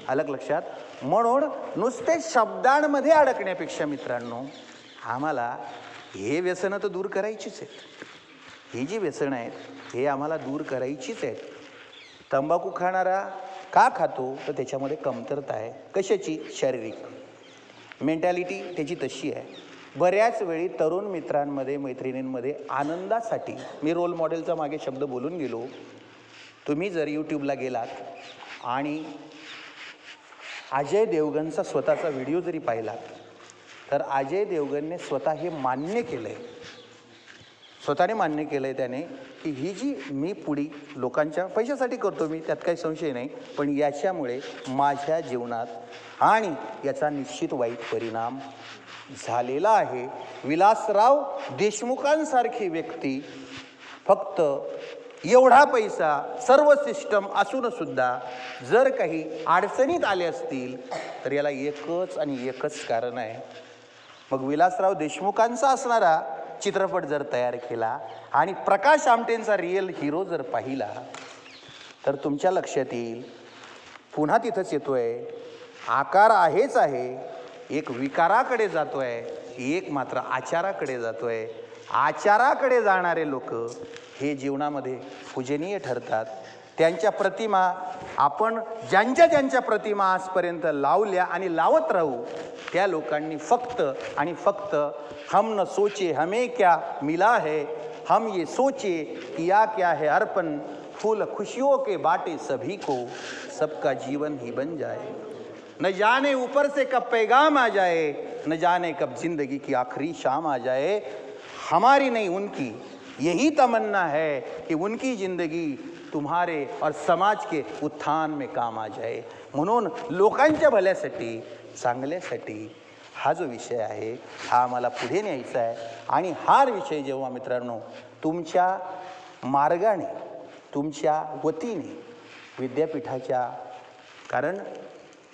आलं का लक्षात? म्हणून नुसते शब्दांमध्ये अडकण्यापेक्षा मित्रांनो, आम्हाला हे व्यसनं तर दूर करायचीच आहेत. ही जी व्यसनं आहेत हे आम्हाला दूर करायचीच आहेत. तंबाखू खाणारा का खातो? तर त्याच्यामध्ये कमतरता आहे. कशाची? शारीरिक. मेंटॅलिटी त्याची तशी आहे. बऱ्याच वेळी तरुण मित्रांमध्ये मैत्रिणींमध्ये आनंदासाठी, मी रोल मॉडेलचा मागे शब्द बोलून गेलो, तुम्ही जर यूट्यूबला गेलात आणि अजय देवगणचा स्वतःचा व्हिडिओ जरी पाहिलात तर अजय देवगणने स्वतः हे मान्य केलं आहे, स्वतःने मान्य केलं आहे त्याने, की ही जी मी पुडी लोकांच्या पैशासाठी करतो मी, त्यात काही संशय नाही, पण याच्यामुळे माझ्या जीवनात आणि याचा निश्चित वाईट परिणाम झालेला आहे. विलासराव देशमुखांसारखी व्यक्ती फक्त एवढा पैसा, सर्व सिस्टम असून सुद्धा जर काही अडचणीत आले असतील तर याला एकच आणि एकच कारण आहे. मग विलासराव देशमुखांचा असणारा चित्रपट जर तयार केला आणि प्रकाश आमटेंचा रिअल हिरो जर पाहिला तर तुमच्या लक्षात येईल, पुन्हा तिथंच येतोय, आकार आहेच आहे, एक विकाराकडे जातोय, एक मात्र आचाराकडे जातोय. आचाराकडे जाणारे लोक हे जीवनामध्ये पूजनीय ठरतात. त्यांच्या प्रतिमा आपण ज्यांच्या प्रतिमा आजपर्यंत लावल्या आणि लावत राहू, त्या लोकांनी फक्त आणि फक्त हम न सोचे हमें क्या मिला है, हम ये सोचे किया क्या है अर्पण, फूल खुशियों के बाटे सभी को, सबका जीवन ही बन जाए, न जाने ऊपर से कब पैगाम आ जाए, न जाने कब जिंदगी की आखिरी शाम आ जाए. हमारी नहीं उनकी यही तमन्ना है कि उनकी जिंदगी तुम्हारे और समाज के उत्थान में काम आ जाए. म्हणून लोकांच्या भल्यासाठी, चांगल्यासाठी हा जो विषय आहे हा आम्हाला पुढे न्यायचा आहे. आणि हा विषय जेव्हा मित्रांनो तुमच्या मार्गाने, तुमच्या वतीने विद्यापीठाच्या, कारण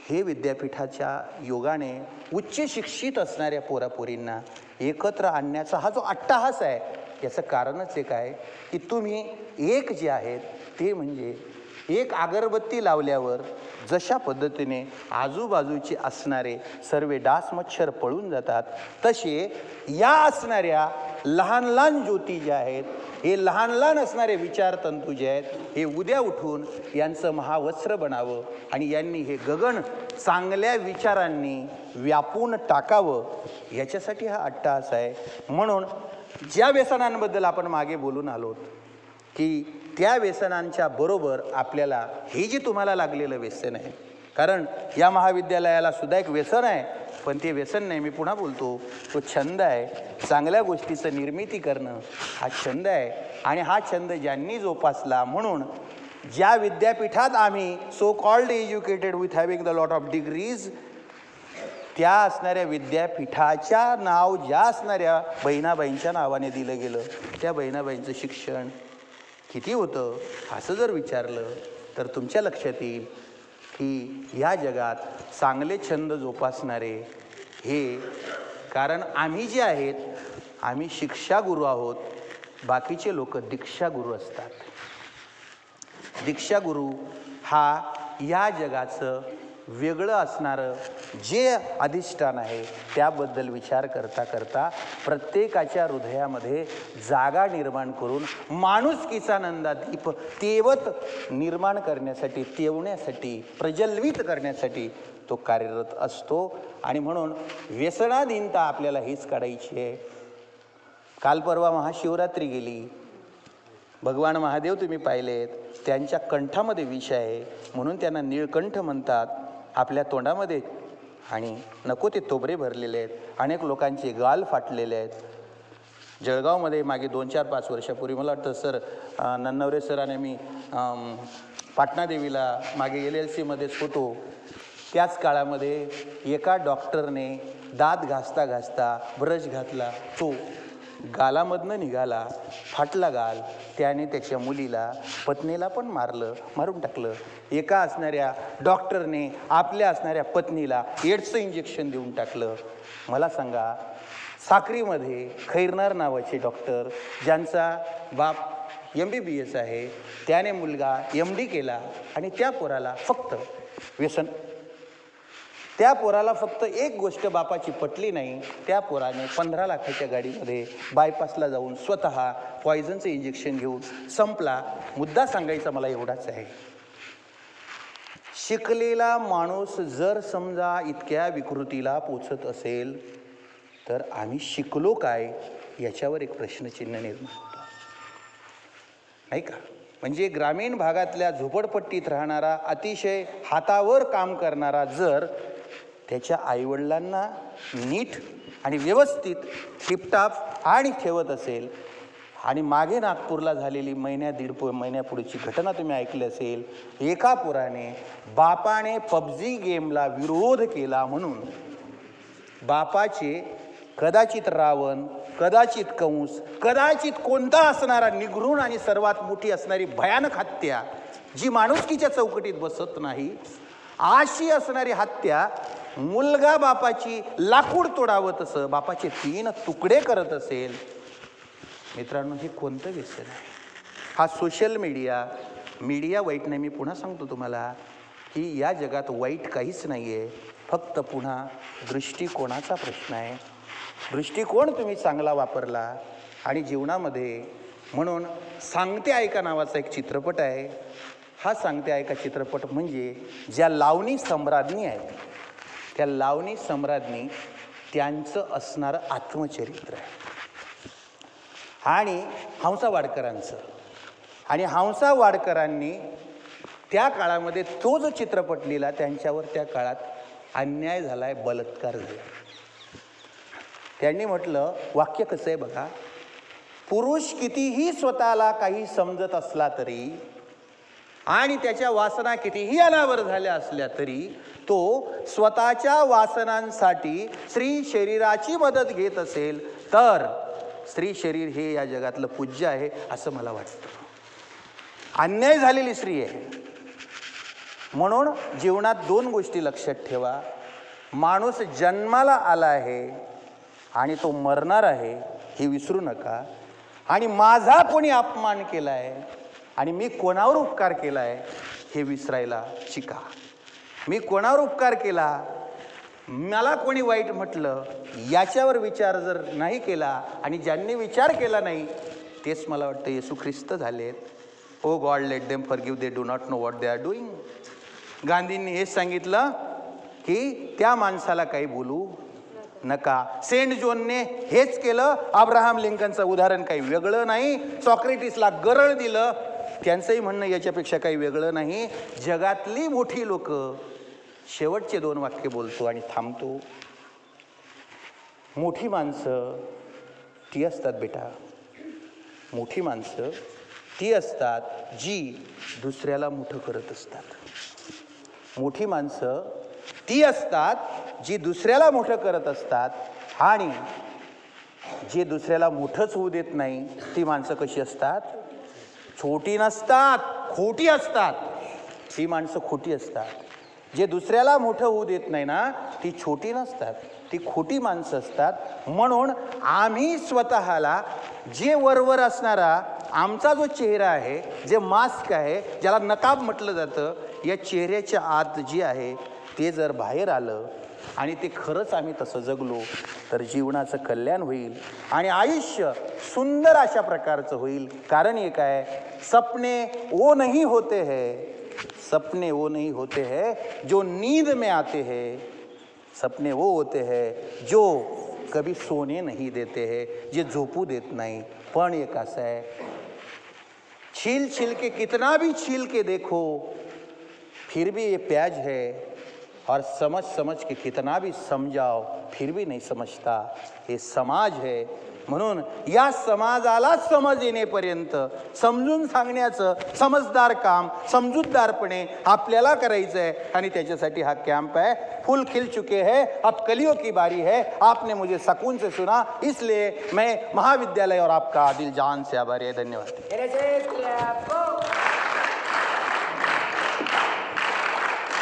हे विद्यापीठाच्या योगाने उच्च शिक्षित असणाऱ्या पोरापोरींना एकत्र आणण्याचा हा जो अट्टाहास आहे, याचं कारणच एक आहे की तुम्ही एक जे आहेत ते म्हणजे एक अगरबत्ती लावल्यावर जशा पद्धतीने आजूबाजूचे असणारे सर्व डास मच्छर पळून जातात, तसे या असणाऱ्या लहान लहान ज्योती ज्या आहेत, हे लहान लहान असणारे विचारतंतू जे आहेत, हे उद्या उठून यांचं महावस्त्र बनावं आणि यांनी हे गगन चांगल्या विचारांनी व्यापून टाकावं, याच्यासाठी हा अट्टाहास आहे. म्हणून ज्या व्यसनांबद्दल आपण मागे बोलून आलोत की त्या व्यसनांच्या बरोबर आपल्याला हे जे तुम्हाला लागलेलं व्यसन आहे, कारण या महाविद्यालयाला सुद्धा एक व्यसन आहे, पण ते व्यसन नाही, मी पुन्हा बोलतो, तो छंद आहे. चांगल्या गोष्टीचं निर्मिती करणं हा छंद आहे आणि हा छंद ज्यांनी जोपासला, म्हणून ज्या विद्यापीठात आम्ही so called educated with having the lot of degrees, त्या असणाऱ्या विद्यापीठाच्या नाव ज्या असणाऱ्या बहिणाबाईंच्या नावाने दिलं गेलं, त्या बहिणाबाईंचं शिक्षण किती होतं असं जर विचारलं तर तुमच्या लक्षात येईल की या जगात चांगले छंद जोपासणारे हे, कारण आम्ही जे आहेत आम्ही शिक्षागुरू आहोत, बाकीचे लोक दीक्षागुरू असतात. दीक्षागुरू हा या जगाचं वेगळं असणारं जे अधिष्ठान आहे त्याबद्दल विचार करता करता प्रत्येकाच्या हृदयामध्ये जागा निर्माण करून माणुसकीचा नंदादीप तेवत निर्माण करण्यासाठी, तेवण्यासाठी, प्रज्वलित करण्यासाठी तो कार्यरत असतो. आणि म्हणून व्यसनाधीनता आपल्याला हीच काढायची आहे. काल परवा महाशिवरात्री गेली. भगवान महादेव तुम्ही पाहिलेत, त्यांच्या कंठामध्ये विष आहे म्हणून त्यांना नीळकंठ म्हणतात. आपल्या तोंडामध्ये आणि नको ते तोबरे भरलेले आहेत. अनेक लोकांचे गाल फाटलेले आहेत. जळगावमध्ये मागे 2-4-5 वर्षापूर्वी मला वाटतं सर नन्नवरे सराने मी पाटणादेवीला मागे LLCमध्येच होतो, त्याच काळामध्ये एका डॉक्टरने दात घासता घासता ब्रश घातला, तो गालामधनं निघाला, फाटला गाल. त्याने त्याच्या मुलीला, पत्नीला पण मारून टाकलं. एका असणाऱ्या डॉक्टरने आपल्या असणाऱ्या पत्नीला एड्सचं इंजेक्शन देऊन टाकलं. मला सांगा, साक्रीमध्ये खैरनार नावाचे डॉक्टर, ज्यांचा बाप MBBS आहे, त्याने मुलगा MD केला आणि त्या पोराला फक्त व्यसन, त्या पोराला फक्त एक गोष्ट बापाची पटली नाही. त्या पोराने 15 लाखाच्या गाडीमध्ये बायपासला जाऊन स्वतः पॉयझनचं इंजेक्शन घेऊन संपला. मुद्दा सांगायचा मला एवढाच आहे, शिकलेला माणूस जर समजा इतक्या विकृतीला पोचत असेल तर आम्ही शिकलो काय याच्यावर एक प्रश्नचिन्ह निर्माण होतं, नाही का? म्हणजे ग्रामीण भागातल्या झोपडपट्टीत राहणारा, अतिशय हातावर काम करणारा जर त्याच्या आईवडिलांना नीट आणि व्यवस्थित टिपटाप आणि ठेवत असेल, आणि मागे नागपूरला झालेली दीड महिन्यापुढची घटना तुम्ही ऐकली असेल, एका पोराने बापाने PUBG गेमला विरोध केला म्हणून बापाचे कदाचित रावण, कदाचित कंस, कदाचित कोणता असणारा निगृण आणि सर्वात मोठी असणारी भयानक हत्या जी माणुसकीच्या चौकटीत बसत नाही, अशी असणारी हत्या, मुलगा बापाची लाकूड तोडावं तसं बापाचे 3 तुकडे करत असेल. मित्रांनो, हे कोणतं व्यसन आहे? हा सोशल मीडिया वाईट नाही. मी पुन्हा सांगतो तुम्हाला की या जगात वाईट काहीच नाही आहे, फक्त पुन्हा दृष्टिकोनाचा प्रश्न आहे. दृष्टिकोन तुम्ही चांगला वापरला आणि जीवनामध्ये, म्हणून सांगते ऐका नावाचा एक चित्रपट आहे. हा सांगते ऐका चित्रपट म्हणजे ज्या लावणी सम्राज्ञी आहेत, त्या लावणी सम्राज्ञी त्यांचं असणारं आत्मचरित्र आहे. आणि हंसा वाडकरांचं, आणि हंसा वाडकरांनी त्या काळामध्ये तो जो चित्रपट लिहिला, त्यांच्यावर त्या काळात अन्याय झाला आहे, बलात्कार झाला. त्यांनी म्हटलं, वाक्य कसं आहे बघा, पुरुष कितीही स्वतःला काही समजत असला तरी आणि त्याच्या वासना कितीही अनावर झाल्या असल्या तरी तो स्वतःच्या वासनांसाठी स्त्री शरीराची मदत घेत असेल तर स्त्री शरीर हे या जगातलं पूज्य आहे असं मला वाटतं. अन्याय झालेली स्त्री आहे. म्हणून जीवनात 2 गोष्टी लक्षात ठेवा. माणूस जन्माला आला आहे आणि तो मरणार आहे हे विसरू नका. आणि माझा कोणी अपमान केला आहे आणि मी कोणावर उपकार केला आहे हे विसरायला शिका. मी कोणावर उपकार केला, मला कोणी वाईट म्हटलं, याच्यावर विचार जर नाही केला आणि ज्यांनी विचार केला नाही तेच मला वाटतं येशू ख्रिस्त झालेत. Oh God let them forgive, they do not know what they are doing. गांधींनी हेच सांगितलं की त्या माणसाला काही बोलू नका. सेंट जॉनने हेच केलं. अब्राहम लिंकनचं उदाहरण काही वेगळं नाही. सॉक्रेटिसला गरळ दिलं, त्यांचंही म्हणणं याच्यापेक्षा काही वेगळं नाही. जगातली मोठी लोक, शेवटचे 2 वाक्य बोलतो आणि थांबतो. मोठी माणसं ती असतात बेटा, मोठी माणसं ती असतात जी दुसऱ्याला मोठं करत असतात. मोठी माणसं ती असतात जी दुसऱ्याला मोठं करत असतात आणि जे दुसऱ्याला मोठंच होऊ देत नाही ती माणसं कशी असतात? छोटी नसतात, खोटी असतात. ती माणसं खोटी असतात. जे दुसऱ्याला मोठं होऊ देत नाही ना ती छोटी नसतात, ती खोटी माणसं असतात. म्हणून आम्ही स्वतःला जे वरवर असणारा आमचा जो चेहरा आहे, जे मास्क आहे, ज्याला नकाब म्हटलं जातं, या चेहऱ्याच्या आत जे आहे ते जर बाहेर आलं आणि ते खरंच आम्ही तसं जगलो तर जीवनाचं कल्याण होईल आणि आयुष्य सुंदर अशा प्रकारचं होईल. कारण एक आहे, सपने वो नहीं होते हैं, सपने वो नहीं होते हैं जो नींद में आते हैं, सपने वो होते हैं जो कभी सोने नहीं देते हैं, जे झोपू देत नाही. पण एक असं आहे, छील छील के कितना भी छील के देखो फिर भी ये प्याज है, और समझ समझ के कितना भी समझाओ फिर भी नहीं समझता. हे समाज है. म्हणून या समाजाला समज येण्यापर्यंत समजून सांगण्याचं समजदार काम समजूतदारपणे आपल्याला करायचं आहे. आणि त्याच्यासाठी हा कॅम्प है. फूल खिल चुके हैं, अब कलियों की बारी है. आपने मुझे सुकून से सुना, इसलिए मैं महाविद्यालय और आपका दिल जान से आभारी है. धन्यवाद.